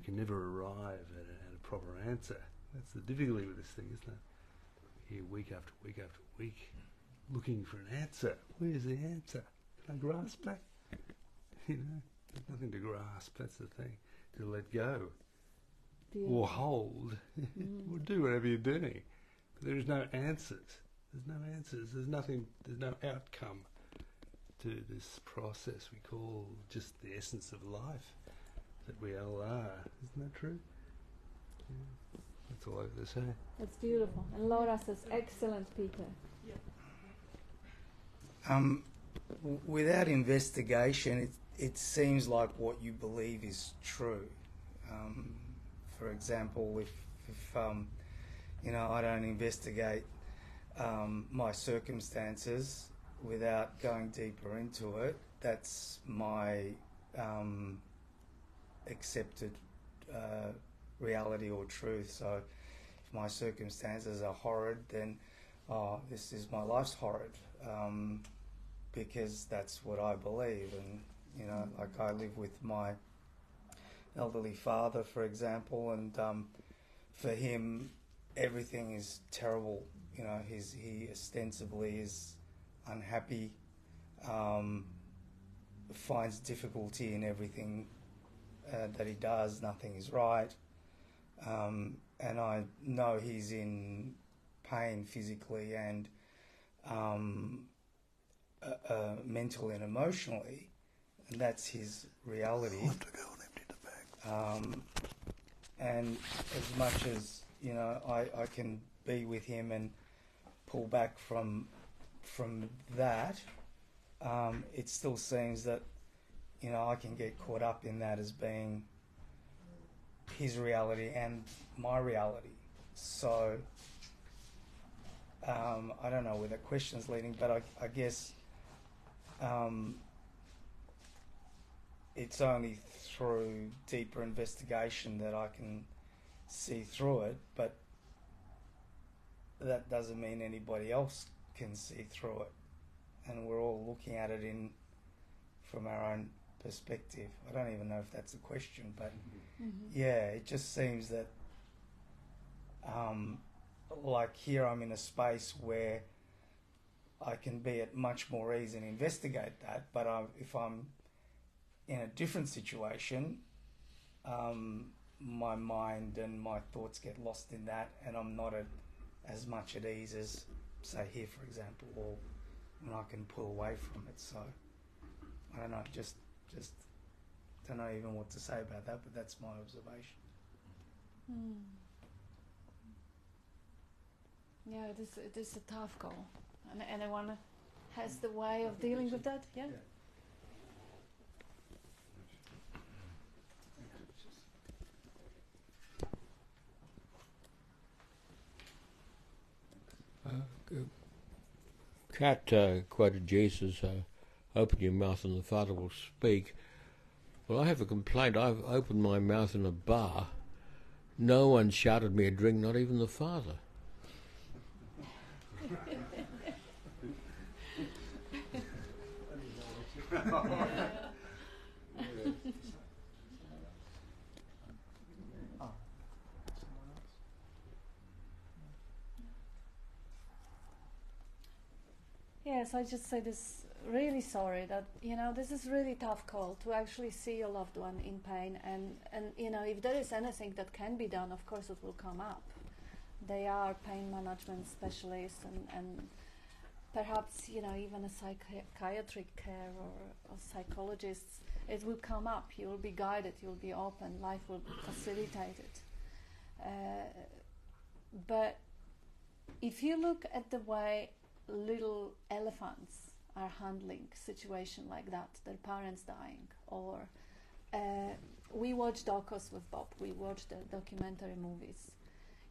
can never arrive at a proper answer. That's the difficulty with this thing, isn't it? Here week after week after week, looking for an answer. Where's the answer? Can I grasp that? There's nothing to grasp. That's the thing. To let go. Beautiful. Or hold, or do whatever you're doing. But there is no answers. There's no answers. There's nothing. There's no outcome to this process we call just the essence of life that we all are. Isn't that true? Yeah. That's all I have to say. That's beautiful. And Laura says, excellent, Peter. Without investigation, it seems like what you believe is true. For example, if I don't investigate my circumstances without going deeper into it, that's my accepted reality or truth. So if my circumstances are horrid, then this is my life's horrid, because that's what I believe. And like I live with my elderly father, for example, and for him everything is terrible. He ostensibly is unhappy, finds difficulty in everything that he does. Nothing is right, and I know he's in pain physically and mentally and emotionally, and that's his reality. I'll have to go and empty the bag. And as much as I can be with him and pull back from that, it still seems that I can get caught up in that as being his reality and my reality. So I don't know where the question's leading, but I guess it's only through deeper investigation that I can see through it, but that doesn't mean anybody else can see through it, and we're all looking at it from our own perspective. I don't even know if that's a question, but yeah, it just seems that like here I'm in a space where I can be at much more ease and investigate that, but if I'm in a different situation, my mind and my thoughts get lost in that, and I'm not as much at ease as, say, here, for example, or when I can pull away from it. So I don't know, just don't know even what to say about that, but that's my observation. Yeah, it is a tough call. And anyone has the way of dealing with that? Yeah. cat quoted Jesus, open your mouth and the Father will speak. Well, I have a complaint. I've opened my mouth in a bar. No one shouted me a drink, not even the Father. Yes, I just say this, really sorry that, this is really tough call to actually see your loved one in pain, and if there is anything that can be done, of course it will come up. They are pain management specialists and perhaps, even a psychiatric care or psychologists, it will come up. You will be guided, you will be open, life will facilitate it. But if you look at the way little elephants are handling situation like that, their parents dying, or we watch docos with Bob, we watch the documentary movies.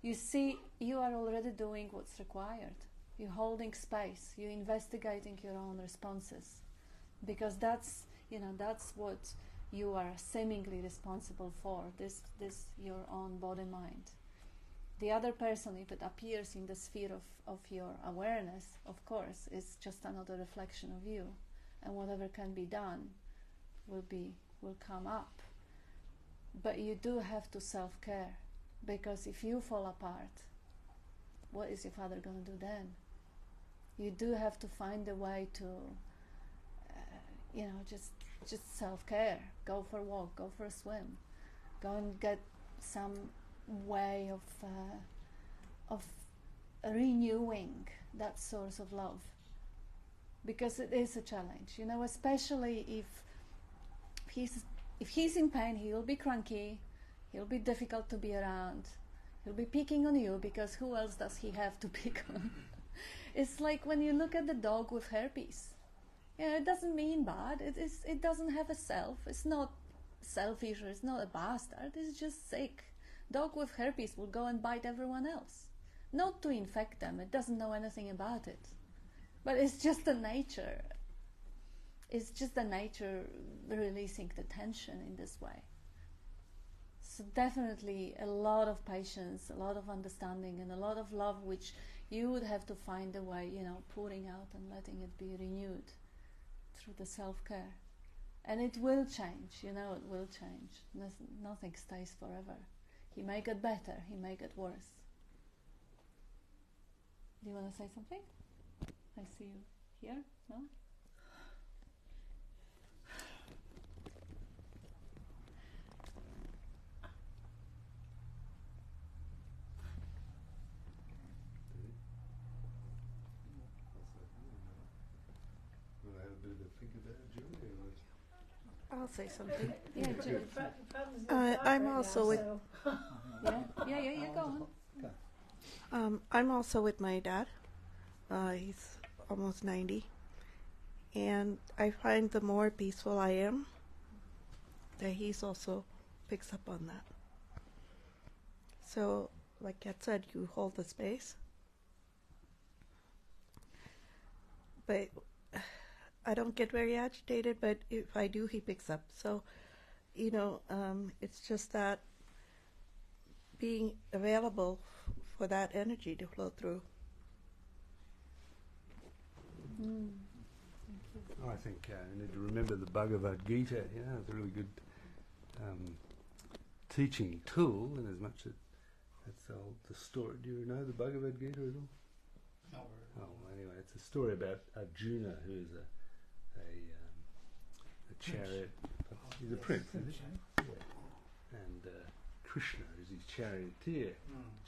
You see, you are already doing what's required. You're holding space, you're investigating your own responses, because that's what you are seemingly responsible for, this your own body mind. The other person, if it appears in the sphere of your awareness, of course, is just another reflection of you, and whatever can be done will come up. But you do have to self-care, because if you fall apart, what is your Father going to do then? You do have to find a way to, just self-care. Go for a walk, go for a swim, go and get some way of renewing that source of love, because it is a challenge, especially if he's in pain. He will be cranky, he'll be difficult to be around, he'll be picking on you, because who else does he have to pick on? It's like when you look at the dog with herpes. It doesn't mean bad, it doesn't have a self, it's not selfish, or it's not a bastard, it's just sick. Dog with herpes will go and bite everyone else. Not to infect them, it doesn't know anything about it. But it's just the nature. It's just the nature releasing the tension in this way. So definitely a lot of patience, a lot of understanding, and a lot of love, which you would have to find a way, pouring out and letting it be renewed through the self-care. And it will change, it will change. Nothing stays forever. He may get better, he may get worse. Do you want to say something? I see you here, no? Will I have a bit of a think about it, Julie? I'll say something. Yeah, Julie. I'm also with. Yeah, go on. I'm also with my dad. He's almost 90, and I find the more peaceful I am, that he's also picks up on that. So, like Kat said, you hold the space, but I don't get very agitated. But if I do, he picks up. So, it's just that being available for that energy to flow through. I think you need to remember the Bhagavad Gita. It's a really good teaching tool, in as much as that's the story. Do you know the Bhagavad Gita at all? No. Oh, anyway, it's a story about Arjuna, who is a chariot. He's a prince, isn't he? Yeah. And Krishna is his charioteer.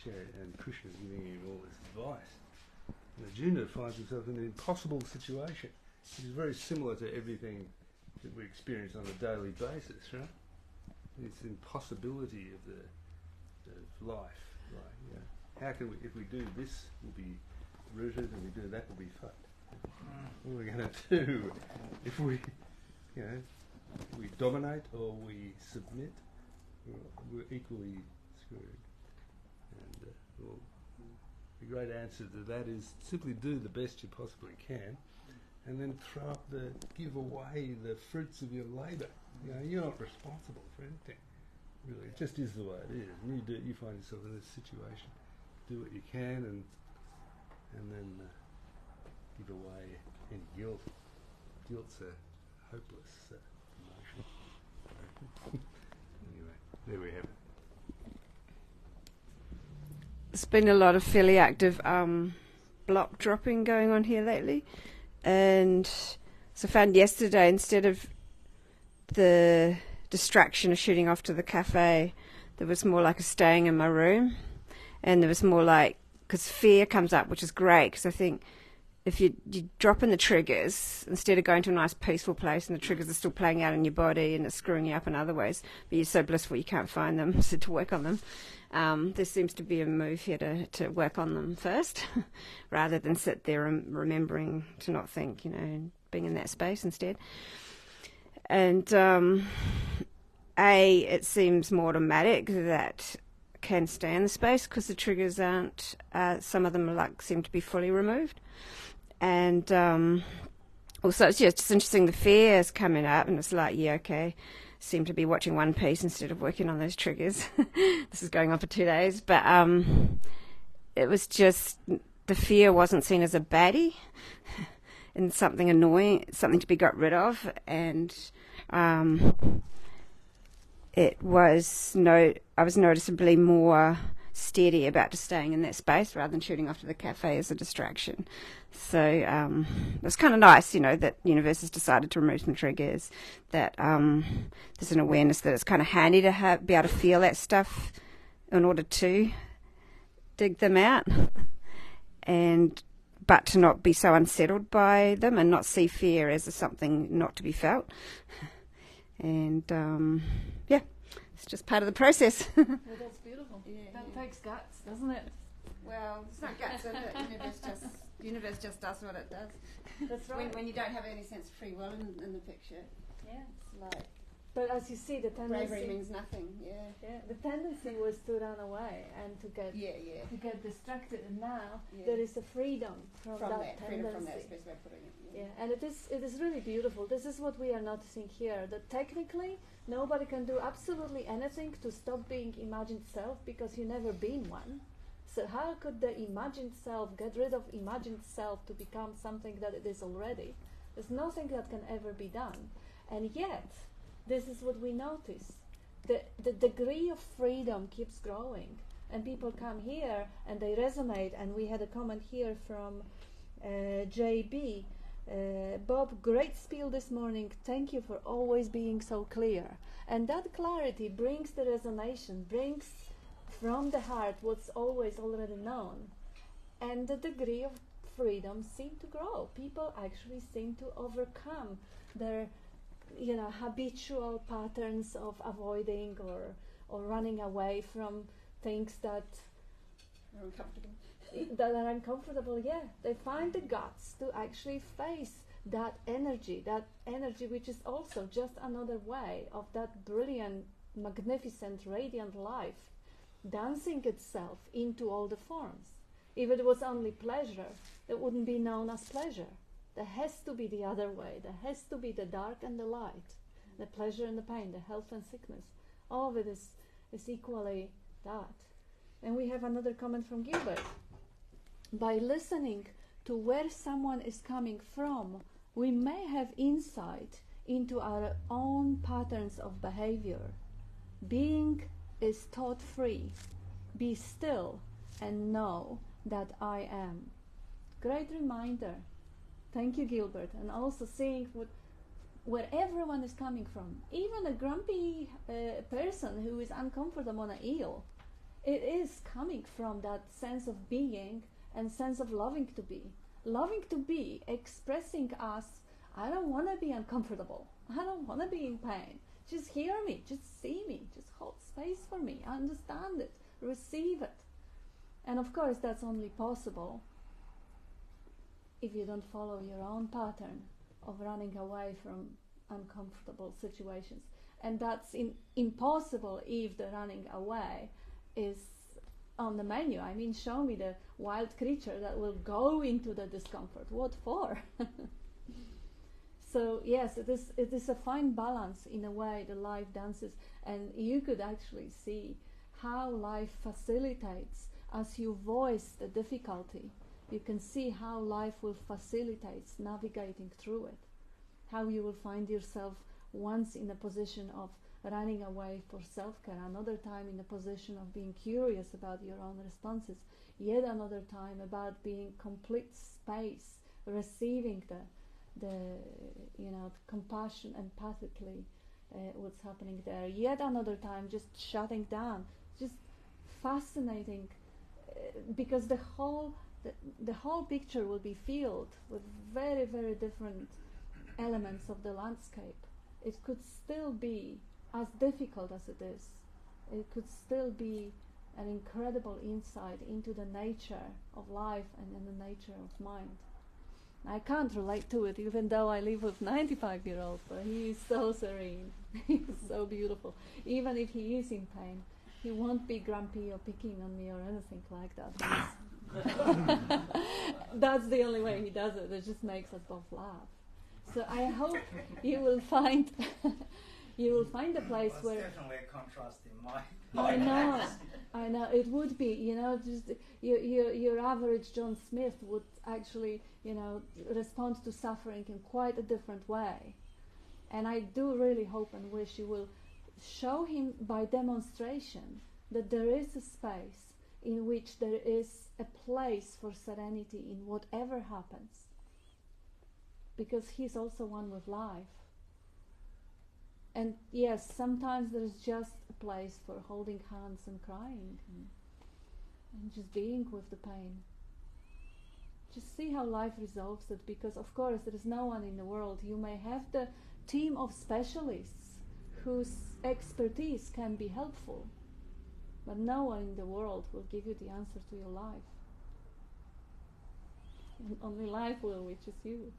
And Krishna is giving him all this advice. And Arjuna finds himself in an impossible situation. It is very similar to everything that we experience on a daily basis, right? It's impossibility of life. Right? How can we, if we do this, we'll be rooted, and we do that, we'll be fucked. What are we going to do if we dominate or we submit? We're equally screwed. And the great answer to that is simply do the best you possibly can, and then give away the fruits of your labour. You know, you're not responsible for anything. Really, it just is the way it is. And you find yourself in this situation. Do what you can, and then give away any guilt. Guilt's a hopeless emotion. Anyway, there we have it. There's been a lot of fairly active block dropping going on here lately, and so I found yesterday, instead of the distraction of shooting off to the cafe, there was more like a staying in my room, and there was more like, because fear comes up, which is great, because I think if you drop in the triggers, instead of going to a nice peaceful place and the triggers are still playing out in your body and it's screwing you up in other ways, but you're so blissful you can't find them, so to work on them. There seems to be a move here to work on them first, rather than sit there remembering to not think, being in that space instead. And it seems more automatic that can stay in the space because the triggers aren't, some of them seem to be fully removed. And also it's just interesting, the fear is coming up and it's like, yeah, okay, seem to be watching One Piece instead of working on those triggers. This is going on for 2 days, but it was just, the fear wasn't seen as a baddie and something annoying, something to be got rid of, and I was noticeably more steady about just staying in that space rather than shooting off to the cafe as a distraction. So it was kind of nice, that the universe has decided to remove some triggers, that there's an awareness that it's kind of handy to be able to feel that stuff in order to dig them out, but to not be so unsettled by them and not see fear as something not to be felt. And it's just part of the process. Well, that's beautiful. Yeah, that takes guts, doesn't it? Well, it's not guts, is it? The universe just does what it does. That's right. When you don't have any sense of free will in the picture, Yeah. it's like But as you see, the tendency bravery means nothing. the tendency was to run away and to get distracted, and now there is a freedom from that tendency. Freedom from that is the best way of putting it. And it is really beautiful. This is what we are noticing here, that technically nobody can do absolutely anything to stop being imagined self, because you've never been one. So how could the imagined self get rid of imagined self to become something that it is already? There's nothing that can ever be done. And yet, this is what we notice. The degree of freedom keeps growing. And people come here and they resonate. And we had a comment here from JB. Bob, great spiel this morning. Thank you for always being so clear. And that clarity brings the resonance, brings from the heart what's always already known. And the degree of freedom seems to grow. People actually seem to overcome their habitual patterns of avoiding or running away from things that are uncomfortable. They find the guts to actually face that energy which is also just another way of that brilliant, magnificent, radiant life dancing itself into all the forms. If it was only pleasure, it wouldn't be known as pleasure. There has to be the other way. There has to be the dark and the light, the pleasure and the pain, the health and sickness. All of it is equally that. And we have another comment from Gilbert. By listening to where someone is coming from, we may have insight into our own patterns of behavior. Being is thought free. Be still and know that I am. Great reminder. Thank you, Gilbert. And also seeing where everyone is coming from. Even a grumpy person who is uncomfortable on an eel, it is coming from that sense of being and sense of loving to be. Loving to be, expressing us, I don't want to be uncomfortable. I don't want to be in pain. Just hear me, just see me, just hold space for me, understand it, receive it. And of course that's only possible if you don't follow your own pattern of running away from uncomfortable situations. And that's impossible if the running away is on the menu. I mean, show me the wild creature that will go into the discomfort. What for? So yes, it is a fine balance in a way, the life dances, and you could actually see how life facilitates as you voice the difficulty. You can see how life will facilitate navigating through it, how you will find yourself once in a position of running away for self-care, another time in a position of being curious about your own responses, yet another time about being complete space, receiving the compassion empathically what's happening there, yet another time just shutting down. Just fascinating, because the whole picture will be filled with very, very different elements of the landscape. It could still be as difficult as it is. It could still be an incredible insight into the nature of life and in the nature of mind. I can't relate to it, even though I live with 95-year-old, but he is so serene. He's so beautiful. Even if he is in pain, he won't be grumpy or picking on me or anything like that. That's the only way he does it. It just makes us both laugh. So I hope you will find a place well, where. It's definitely a contrast in my. I know. It would be, just your average John Smith would actually, respond to suffering in quite a different way. And I do really hope and wish you will show him by demonstration that there is a space in which there is a place for serenity in whatever happens. Because he's also one with life. And yes, sometimes there's just a place for holding hands and crying and just being with the pain. Just see how life resolves it, because of course there is no one in the world. You may have the team of specialists whose expertise can be helpful, but no one in the world will give you the answer to your life. And only life will, which is you.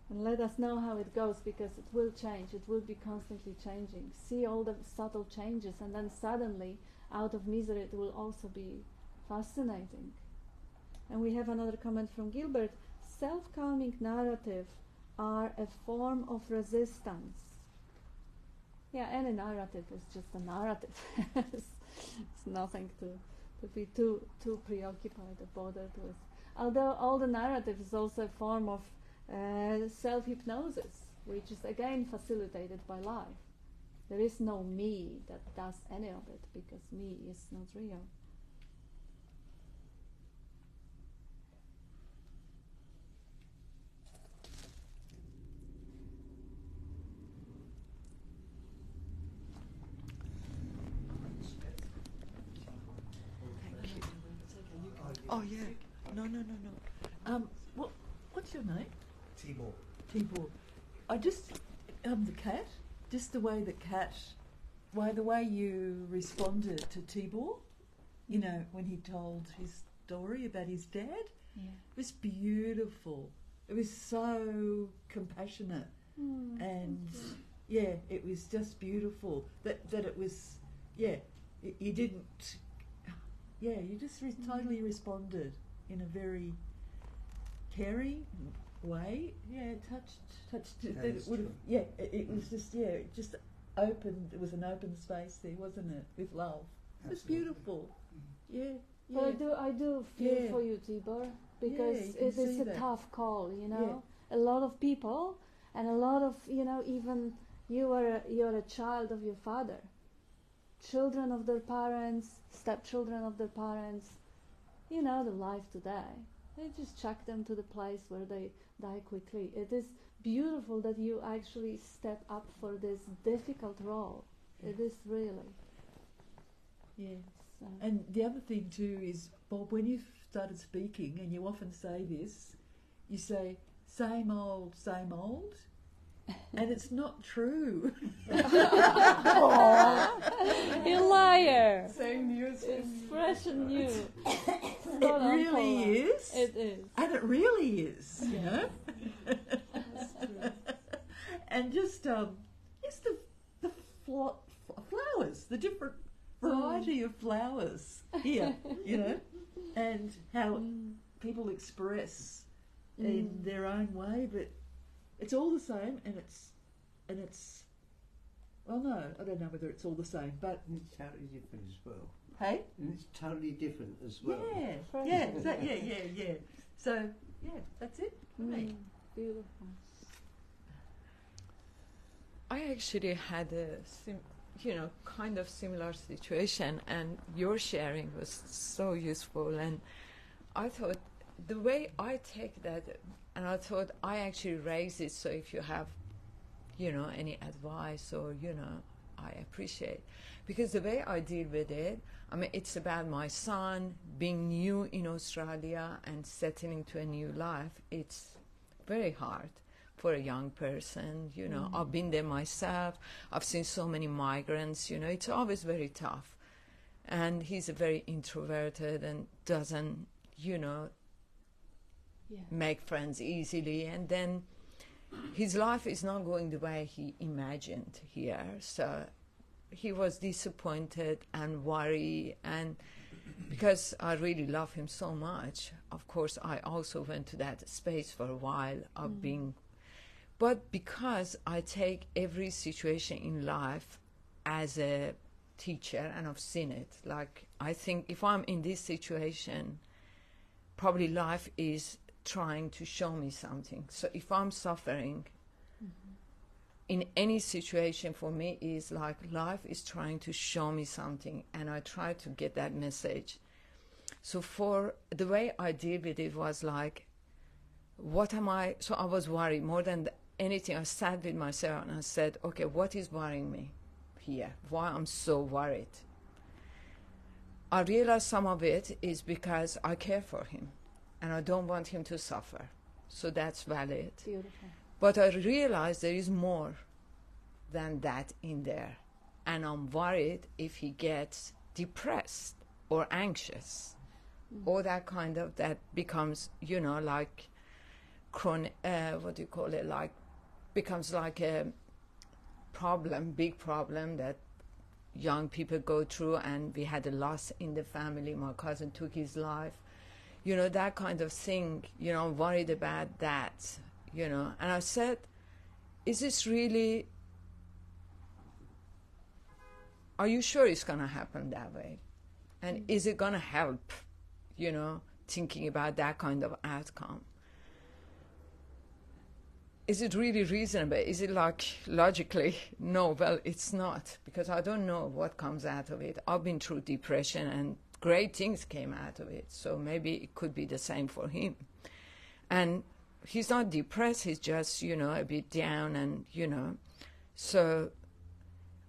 And let us know how it goes, because it will change. It will be constantly changing. See all the subtle changes, and then suddenly, out of misery, it will also be fascinating. And we have another comment from Gilbert. Self-calming narrative are a form of resistance. Yeah, any narrative is just a narrative. It's nothing to be too preoccupied or bothered with. Although all the narrative is also a form of self-hypnosis, which is again facilitated by life. There is no me that does any of it, because me is not real. Oh yeah. No. What's your name? Tibor. Tibor. I just the cat. Just the way the way you responded to Tibor. When he told his story about his dad. Yeah. It was beautiful. It was so compassionate, and yeah, it was just beautiful. That it was. Yeah, you didn't. Yeah, you just totally responded in a very caring way. Yeah, it touched. It would have. Yeah, it was just. Yeah, it just opened. It was an open space there, wasn't it? With love. It was beautiful. Yeah. But I do feel for you, Tibor, because it is a tough call. A lot of people, and a lot of even you're a child of your father. Children of their parents, stepchildren of their parents, the life today. They just chuck them to the place where they die quickly. It is beautiful that you actually step up for this difficult role. It is really. Yeah. And the other thing too is, Bob, when you've started speaking, and you often say this, you say, same old, and it's not true. You liar! Same news. It's fresh and new. It really is. It is. And it really is, That's true. And just the flowers, the different varieties. variety of flowers here, you know, and how people express in their own way, but it's all the same, and it's well, no, I don't know whether it's all the same, but It's totally different as well. hey, And it's totally different as well. yeah. So yeah, that's it for me. Beautiful. I actually had a kind of similar situation, and your sharing was so useful. And I thought the way I take that, and I thought I actually raise it. So if you have, any advice or I appreciate, because the way I deal with it, I mean, it's about my son being new in Australia and settling to a new life. It's very hard for a young person, I've been there myself. I've seen so many migrants, it's always very tough. And he's a very introverted and doesn't, make friends easily. And then his life is not going the way he imagined here. So he was disappointed and worried. And because I really love him so much, of course, I also went to that space for a while of being. But because I take every situation in life as a teacher, and I've seen it, like I think if I'm in this situation, probably life is trying to show me something. So if I'm suffering in any situation, for me is like life is trying to show me something, and I try to get that message. So for the way I deal with it was like, what am I? So I was worried more than anything. I sat with myself and I said, okay, what is worrying me here? Why I'm so worried? I realized some of it is because I care for him and I don't want him to suffer. So that's valid. Beautiful. But I realized there is more than that in there. And I'm worried if he gets depressed or anxious or that kind of, that becomes, like becomes like a problem, big problem that young people go through. And we had a loss in the family. My cousin took his life, that kind of thing. I'm worried about that, And I said, is this really, are you sure it's going to happen that way? And is it going to help, thinking about that kind of outcome? Is it really reasonable? Is it like logically? No, well, it's not, because I don't know what comes out of it. I've been through depression and great things came out of it. So maybe it could be the same for him. And he's not depressed, he's just, a bit down and, So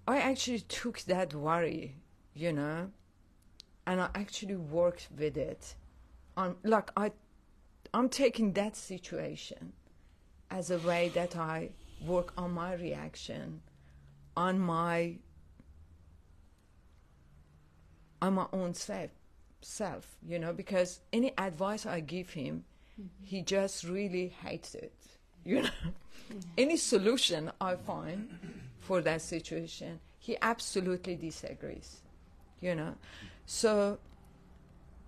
I actually took that worry, and I actually worked with it. I'm taking that situation as a way that I work on my reaction, on my own self, because any advice I give him, he just really hates it, Any solution I find for that situation, he absolutely disagrees, So,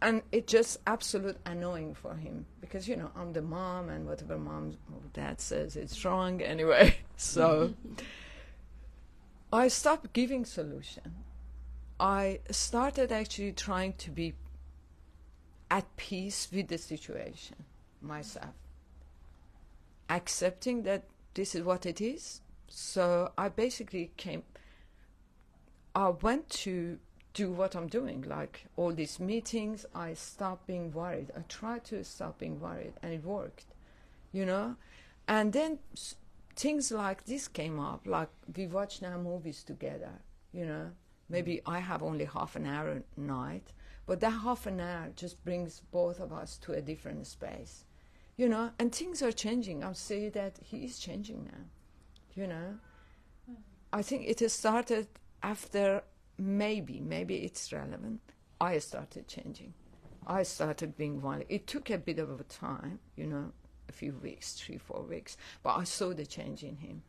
and it's just absolute annoying for him because, I'm the mom and whatever mom or dad says, it's wrong anyway. So I stopped giving solution. I started actually trying to be at peace with the situation myself, accepting that this is what it is. So I basically I went to do what I'm doing, like all these meetings. I stopped being worried. I tried to stop being worried, and it worked, And then things like this came up, like we watch now movies together, Maybe I have only half an hour a night, but that half an hour just brings both of us to a different space, And things are changing. I see that he is changing now, I think it has started after. Maybe it's relevant. I started changing. I started being violent. It took a bit of a time, a few weeks, 3-4 weeks, but I saw the change in him.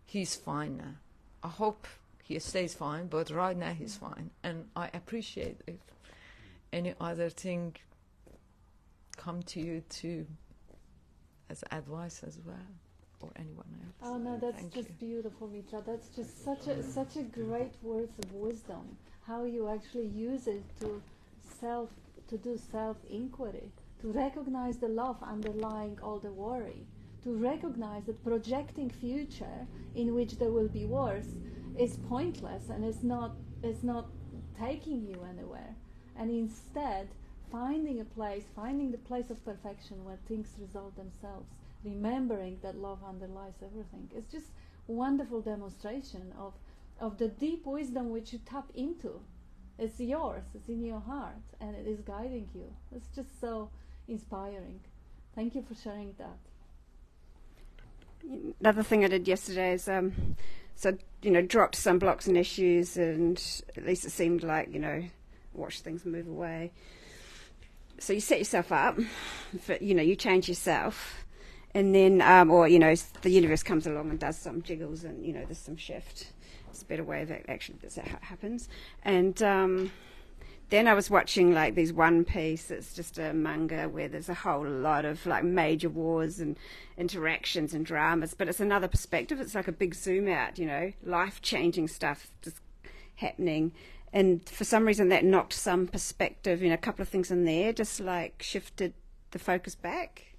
He's fine now. I hope he stays fine, but right now he's fine. And I appreciate if any other thing come to you to as advice as well, or anyone else. Oh no, that's Thank just you. beautiful, Mitra. That's just such a great words of wisdom. How you actually use it to do self-inquiry, to recognize the love underlying all the worry, to recognize that projecting future in which there will be worse is pointless and is not taking you anywhere, and instead finding the place of perfection where things resolve themselves, remembering that love underlies everything. It's just wonderful demonstration of the deep wisdom which you tap into. It's yours, it's in your heart, and it is guiding you. It's just so inspiring. Thank you for sharing that. Another thing I did yesterday is dropped some blocks and issues, and at least it seemed like, watch things move away. So you set yourself up, for, you change yourself, and then, the universe comes along and does some jiggles, and, there's some shift. It's a better way of actually, that's how it happens. And then I was watching these One Piece. It's just a manga where there's a whole lot of major wars and interactions and dramas, but it's another perspective. It's like a big zoom out, life-changing stuff just happening. And for some reason that knocked some perspective, a couple of things in there just shifted the focus back.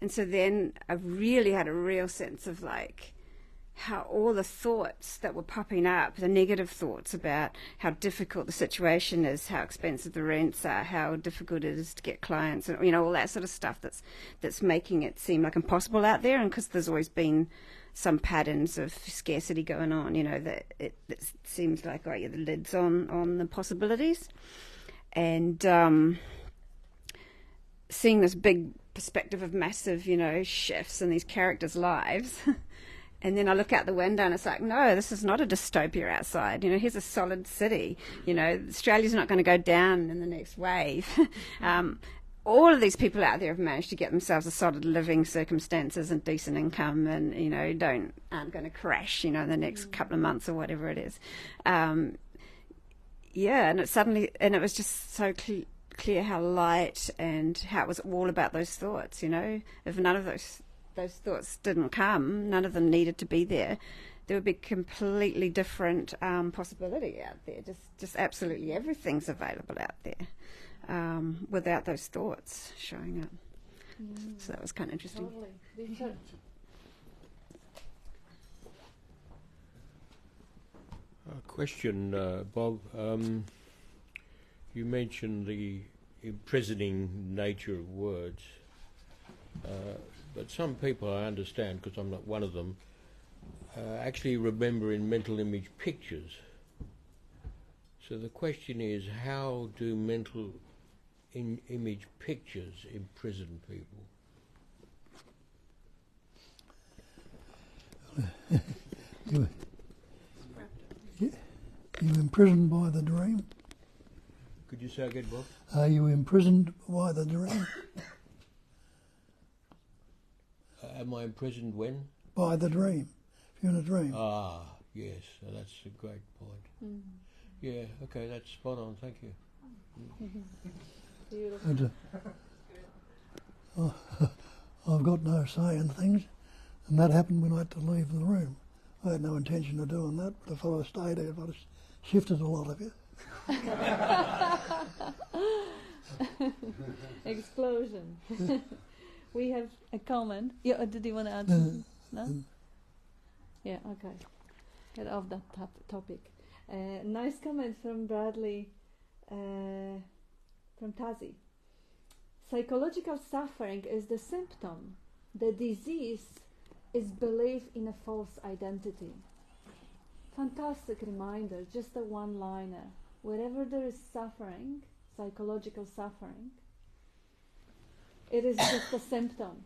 And so then I really had a real sense of how all the thoughts that were popping up, the negative thoughts about how difficult the situation is, how expensive the rents are, how difficult it is to get clients, and all that sort of stuff that's making it seem impossible out there. And because there's always been some patterns of scarcity going on, that it seems like the lid's on the possibilities. And seeing this big perspective of massive, shifts in these characters' lives. And then I look out the window and it's no, this is not a dystopia outside. Here's a solid city. Australia's not going to go down in the next wave. All of these people out there have managed to get themselves a solid living circumstances and decent income, and aren't going to crash, in the next couple of months or whatever it is. And it was just so clear how light and how it was all about those thoughts. If none of those thoughts didn't come, none of them needed to be there, there would be completely different possibility out there. Just absolutely everything's available out there without those thoughts showing up. So that was kind of interesting. Totally. Question, Bob. You mentioned the imprisoning nature of words. But some people, I understand, because I'm not one of them, actually remember in mental image pictures. So the question is, how do mental image pictures imprison people? You imprisoned by the dream? Could you say again, Bob? Are you imprisoned by the dream? Am I imprisoned when? By the dream. If you're in a dream. Ah, yes, that's a great point. Yeah, okay, that's spot on, thank you. Beautiful. I've got no say in things, and that happened when I had to leave the room. I had no intention of doing that, but if I had stayed there, I'd have shifted a lot of you. Explosion. We have a comment. Yeah, did you want to add something? No? Yeah, okay. Get off that topic. Nice comment from Bradley, from Tazi. Psychological suffering is the symptom. The disease is belief in a false identity. Fantastic reminder, just a one-liner. Wherever there is suffering, psychological suffering, it is just a symptom.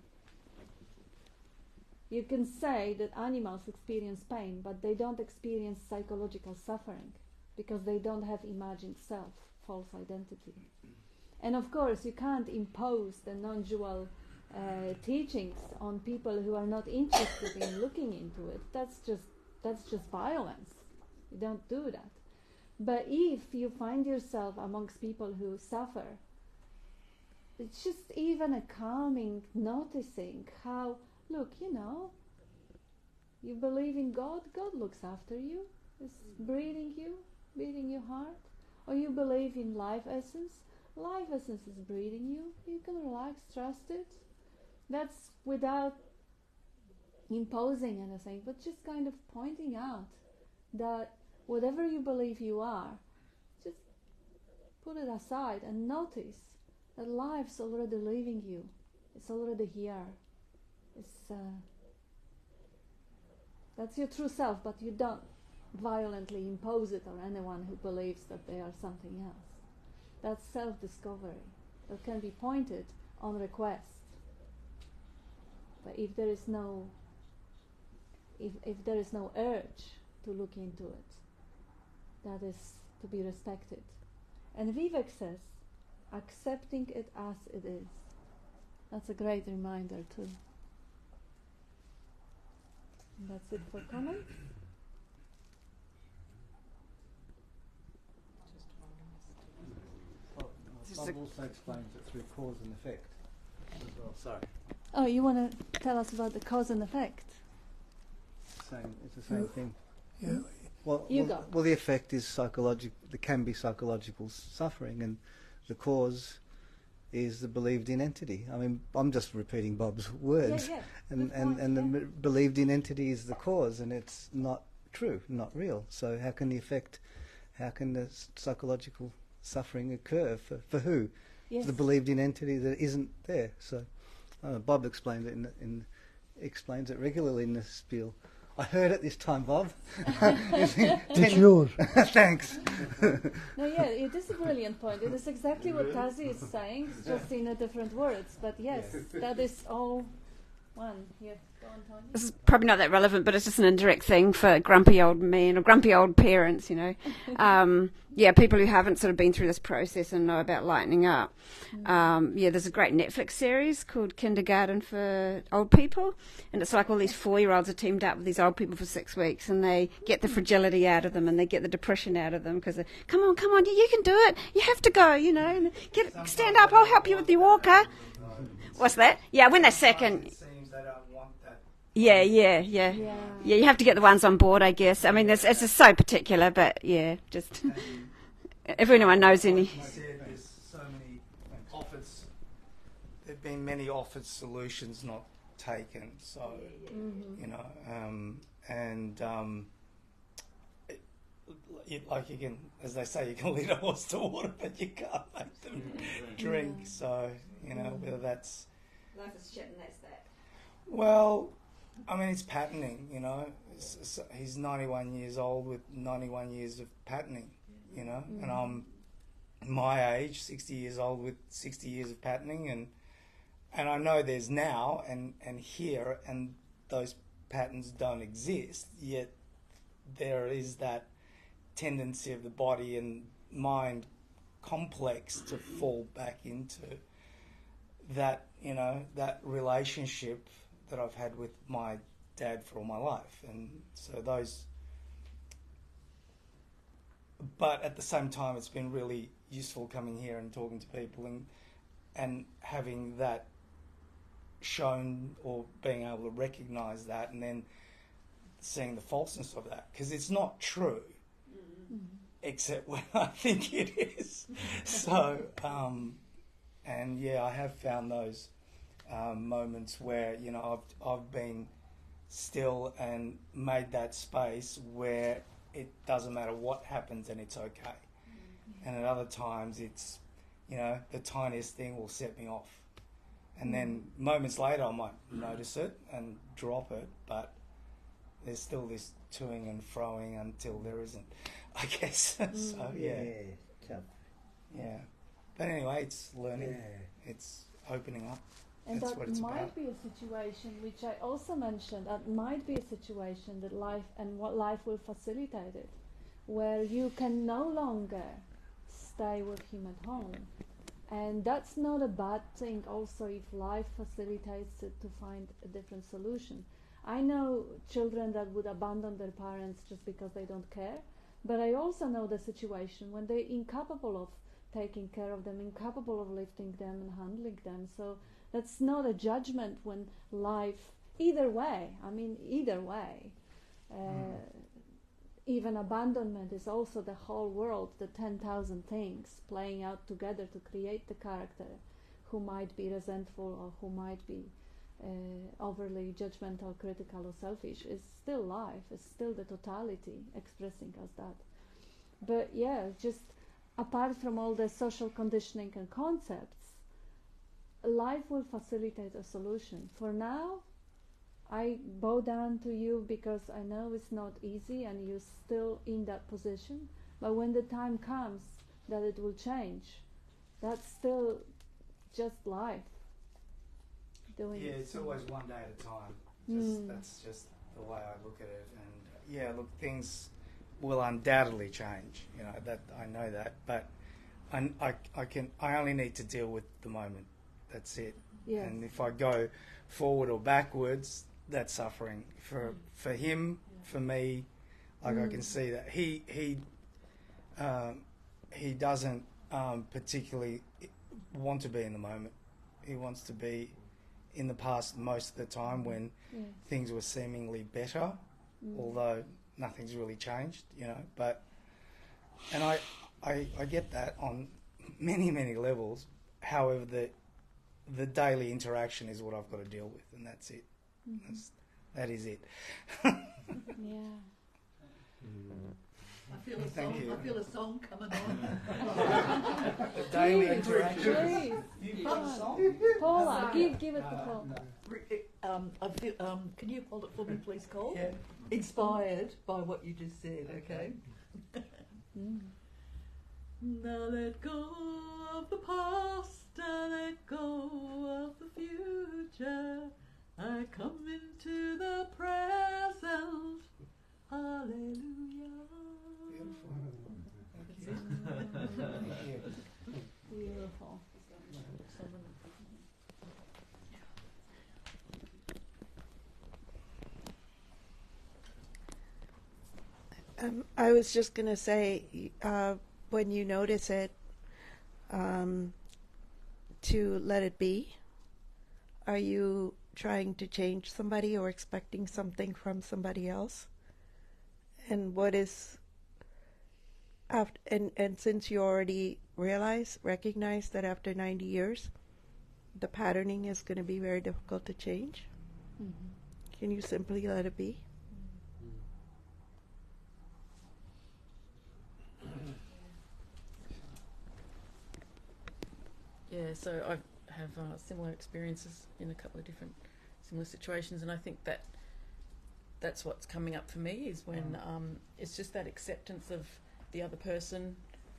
You can say that animals experience pain, but they don't experience psychological suffering because they don't have imagined self, false identity. And of course, you can't impose the non-dual teachings on people who are not interested in looking into it. That's just violence. You don't do that. But if you find yourself amongst people who suffer, it's just even a calming, noticing how, look, you believe in God, God looks after you, is breathing you, beating your heart. Or you believe in life essence is breathing you. You can relax, trust it. That's without imposing anything, but just kind of pointing out that whatever you believe you are, just put it aside and notice that life's already leaving you. It's already here. That's your true self, but you don't violently impose it on anyone who believes that they are something else. That's self-discovery that can be pointed on request. But if there is no urge to look into it, that is to be respected. And Vivek says, accepting it as it is. That's a great reminder too. And that's it for comments. Bob also explains it through cause and effect as well. Sorry. Oh, you want to tell us about the cause and effect? It's the same thing. Yeah. Well, the effect is psychological. There can be psychological suffering, and the cause is the believed-in entity. I mean, I'm just repeating Bob's words, and the believed-in entity is the cause, and it's not true, not real. So how can the psychological suffering occur for who? Yes. The believed-in entity that isn't there. So Bob explained it explains it regularly in the spiel. I heard it this time, Bob. It's yours. Thanks. No, it is a brilliant point. It is exactly what Kazi is saying, just in a different words. But yes, that is all one. Yes, go on, Tony. This is probably not that relevant, but it's just an indirect thing for grumpy old men or grumpy old parents, people who haven't sort of been through this process and know about lightening up. There's a great Netflix series called Kindergarten for Old People, and it's like all these 4-year-olds are teamed up with these old people for 6 weeks, and they get the fragility out of them and they get the depression out of them because, come on, you can do it, you have to go, and stand up, I'll help you with your walker. What's that? Yeah, when they're second. Yeah, you have to get the ones on board, I guess. I mean, it's just so particular, but just if anyone knows any. There's so many there've been many offered solutions not taken, so, like again, as they say, you can lead a horse to water, but you can't make them drink, so, whether that's... Life is shit and that's that. Well... I mean, it's patterning, He's 91 years old with 91 years of patterning, and I'm my age, 60 years old with 60 years of patterning, and I know there's now and here, and those patterns don't exist, yet there is that tendency of the body and mind complex to fall back into that, that relationship that I've had with my dad for all my life, and so but at the same time it's been really useful coming here and talking to people and having that shown, or being able to recognise that, and then seeing the falseness of that, because it's not true, except when I think it is. So I have found those moments where I've been still and made that space where it doesn't matter what happens and it's okay. And at other times it's the tiniest thing will set me off, and then moments later I might notice it and drop it, but there's still this toing and froing until there isn't, I guess. So but anyway, it's learning, it's opening up. And That's that might be a situation, which I also mentioned, that might be a situation that life will facilitate it, where you can no longer stay with him at home. And that's not a bad thing also if life facilitates it to find a different solution. I know children that would abandon their parents just because they don't care, But I also know the situation when they're incapable of taking care of them, incapable of lifting them and handling them. So that's not a judgment when life, either way, even abandonment is also the whole world, the 10,000 things playing out together to create the character who might be resentful or who might be overly judgmental, critical or selfish. Is still life, is still the totality expressing as that. But yeah, just apart from all the social conditioning and concepts, life will facilitate a solution. For now, I bow down to you because I know it's not easy and you're still in that position. But when the time comes that it will change, that's still just life. It's always one day at a time. That's just the way I look at it. And things will undoubtedly change. That I know that, but I only need to deal with the moment. That's it. Yes. And if I go forward or backwards, that's suffering. For him, for me, I can see that he doesn't particularly want to be in the moment. He wants to be in the past most of the time when things were seemingly better, although nothing's really changed, But and I get that on many levels. However, the daily interaction is what I've got to deal with, and that's it. That is it. Yeah. I feel a song coming on. The daily interaction. Please. Paula, give it to Paula. Can you hold it for me, please, Cole? Yeah. Inspired by what you just said, okay? Now let go of the past, and let go of the future. I come into the present. Hallelujah. Beautiful. I was just going to say, when you notice it, to let it be. Are you trying to change somebody or expecting something from somebody else? And what is after, and since you already recognize that after 90 years, the patterning is going to be very difficult to change, can you simply let it be? Yeah, so I have similar experiences in a couple of different similar situations, and I think that's what's coming up for me is when it's just that acceptance of the other person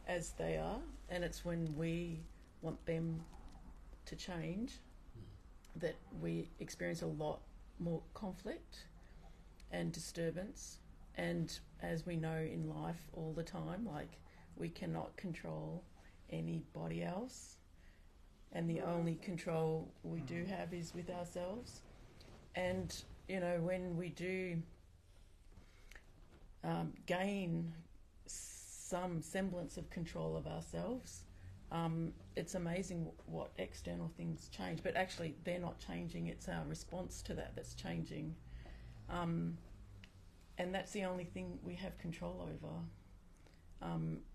as they are, and it's when we want them to change that we experience a lot more conflict and disturbance. And as we know in life all the time, like, we cannot control anybody else, and the only control we do have is with ourselves. And when we do gain some semblance of control of ourselves, it's amazing what external things change, but actually they're not changing, it's our response to that that's changing. And that's the only thing we have control over.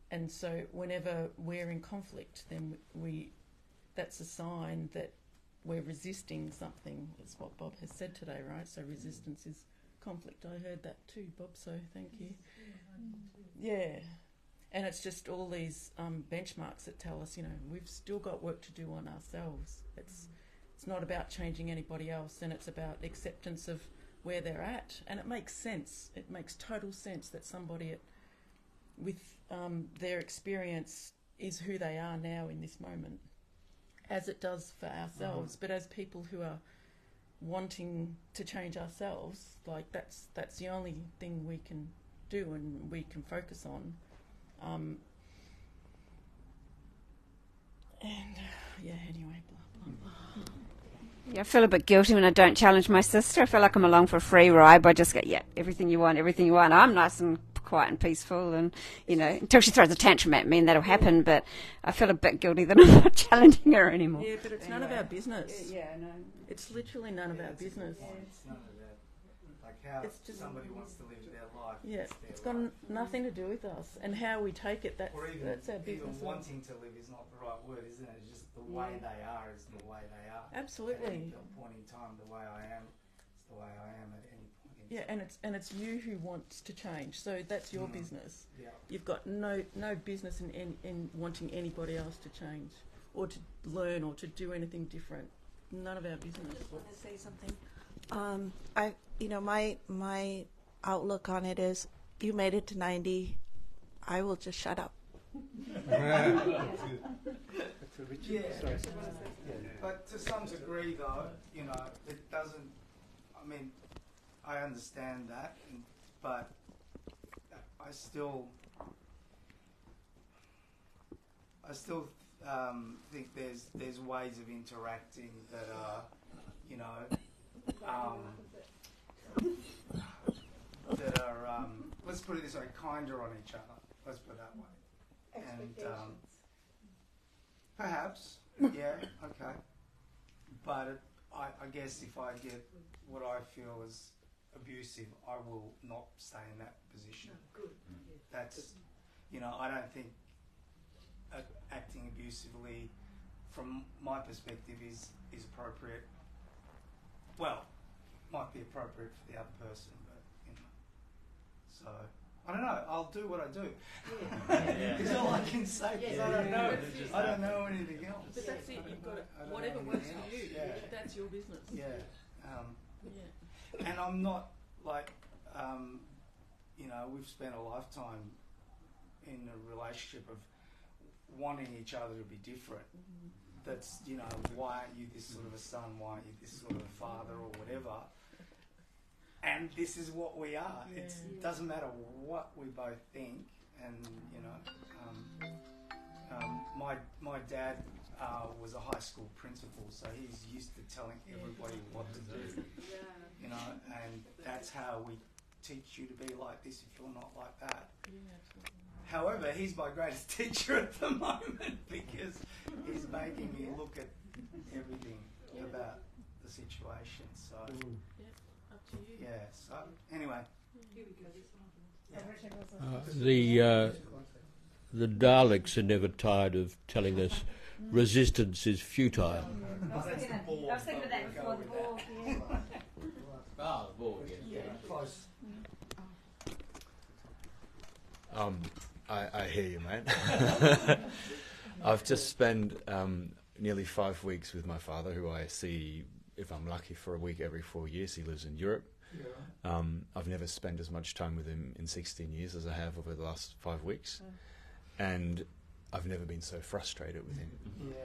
And so whenever we're in conflict, then that's a sign that we're resisting something. It's what Bob has said today, right? So resistance is conflict. I heard that too, Bob, so thank you. Yeah. And it's just all these benchmarks that tell us, we've still got work to do on ourselves. It's not about changing anybody else, and it's about acceptance of where they're at. And it makes sense. It makes total sense that somebody with their experience is who they are now in this moment, as it does for ourselves. But as people who are wanting to change ourselves, like that's the only thing we can do and we can focus on. Anyway, blah, blah, blah. Yeah, I feel a bit guilty when I don't challenge my sister. I feel like I'm along for a free ride, but I just go, everything you want. I'm nice and quiet and peaceful, and until she throws a tantrum at me, and that'll happen. But I feel a bit guilty that I'm not challenging her anymore. Yeah, but it's none of our business. No. It's literally none of our business. It's none of that. Like how It's just- somebody wants to live their life. Yeah, it's their it's got life. nothing to do with us, and how we take it. Or even, That's our business. even wanting to live is not the right word, isn't it? It's just the way they are is the way they are. Absolutely. At a point in time, the way I am is the way I am at any point in Yeah, time. and it's you who wants to change. So that's your business. Yeah. You've got no business in wanting anybody else to change or to learn or to do anything different. None of our business. I just want to say something. My outlook on it is, you made it to 90. I will just shut up. Yeah. But to some degree, though, it doesn't. I mean, I understand that, but I still think there's ways of interacting that are, let's put it this way, kinder on each other. Let's put it that way. And perhaps, yeah, okay. But I guess if I get what I feel is abusive, I will not stay in that position. Good. That's, I don't think acting abusively, from my perspective, is appropriate. Well, might be appropriate for the other person, but so I don't know. I'll do what I do. Is all I can say. Because I don't know. I don't know anything else. But that's it. You've got whatever works for you. Yeah. That's your business. Yeah. Yeah. And I'm not like, we've spent a lifetime in a relationship of wanting each other to be different. That's, why aren't you this sort of a son? Why aren't you this sort of a father or whatever? And this is what we are. Yeah. It doesn't matter what we both think. And, my dad was a high school principal, so he's used to telling everybody what to do. And that's how we teach you to be like this if you're not like that. Yeah, absolutely. However, he's my greatest teacher at the moment because he's making me look at everything about the situation. So, Up to you. yeah. So, anyway. The Daleks are never tired of telling us resistance is futile. I was thinking of that before the ball. Ah, the ball, Yeah, close. I hear you, mate. I've just spent nearly 5 weeks with my father, who I see, if I'm lucky, for a week every 4 years. He lives in Europe. Yeah. I've never spent as much time with him in 16 years as I have over the last 5 weeks. And I've never been so frustrated with him. Yeah.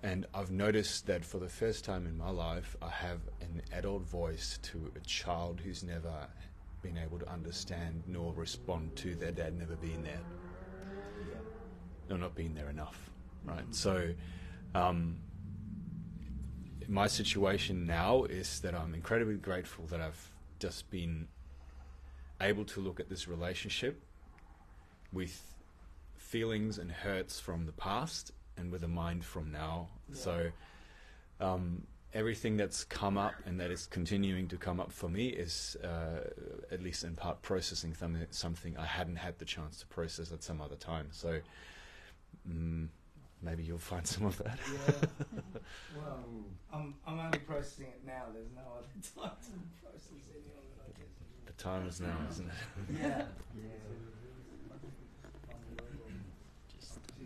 And I've noticed that for the first time in my life, I have an adult voice to a child who's never been able to understand nor respond to their dad never being there. Or not being there enough, right? So my situation now is that I'm incredibly grateful that I've just been able to look at this relationship with feelings and hurts from the past and with a mind from now. Yeah. So everything that's come up and that is continuing to come up for me is at least in part processing something I hadn't had the chance to process at some other time. So maybe you'll find some of that. Yeah. Well, I'm only processing it now. There's no other time to process any of it, I guess. The time is now, isn't it? Yeah.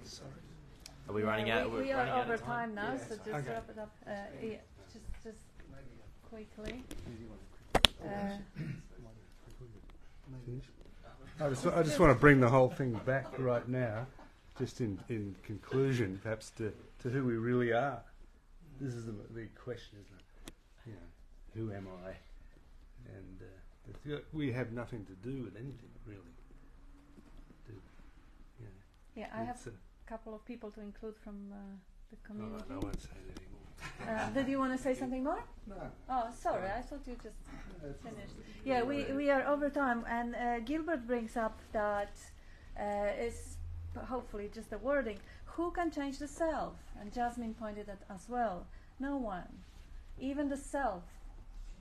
Sorry. Are we running out? We running are out over of time? time now, Yeah. so just Okay. wrap it up. Just quickly. I just want to bring the whole thing back right now, just in conclusion, perhaps to who we really are. This is the question, isn't it? Who am I? And we have nothing to do with anything, really. Yeah, I have a couple of people to include from the community. I won't say that anymore. Did you want to say something more? No. Oh, sorry, I thought you just finished. Yeah, we are over time, and Gilbert brings up that is hopefully just the wording. Who can change the self? And Jasmine pointed at as well. No one. Even the self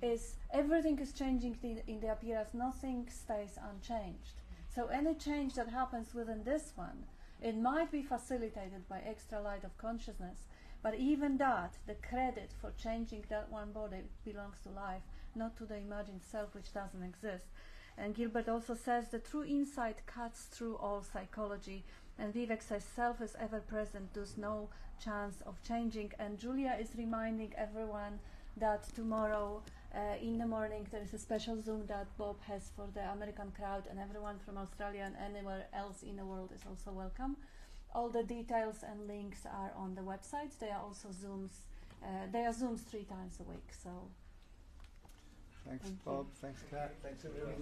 is, everything is changing in the appearance. Nothing stays unchanged. So any change that happens within this one, it might be facilitated by extra light of consciousness, but even that, the credit for changing that one body belongs to life, not to the imagined self which doesn't exist. And Gilbert also says the true insight cuts through all psychology, and Vivek says self is ever present, there's no chance of changing. And Julia is reminding everyone that tomorrow in the morning there is a special Zoom that Bob has for the American crowd, and everyone from Australia and anywhere else in the world is also welcome. All the details and links are on the website. They are also Zooms. They are Zooms 3 times a week. So Thanks, Bob. Thanks, Kat. Thanks, everyone.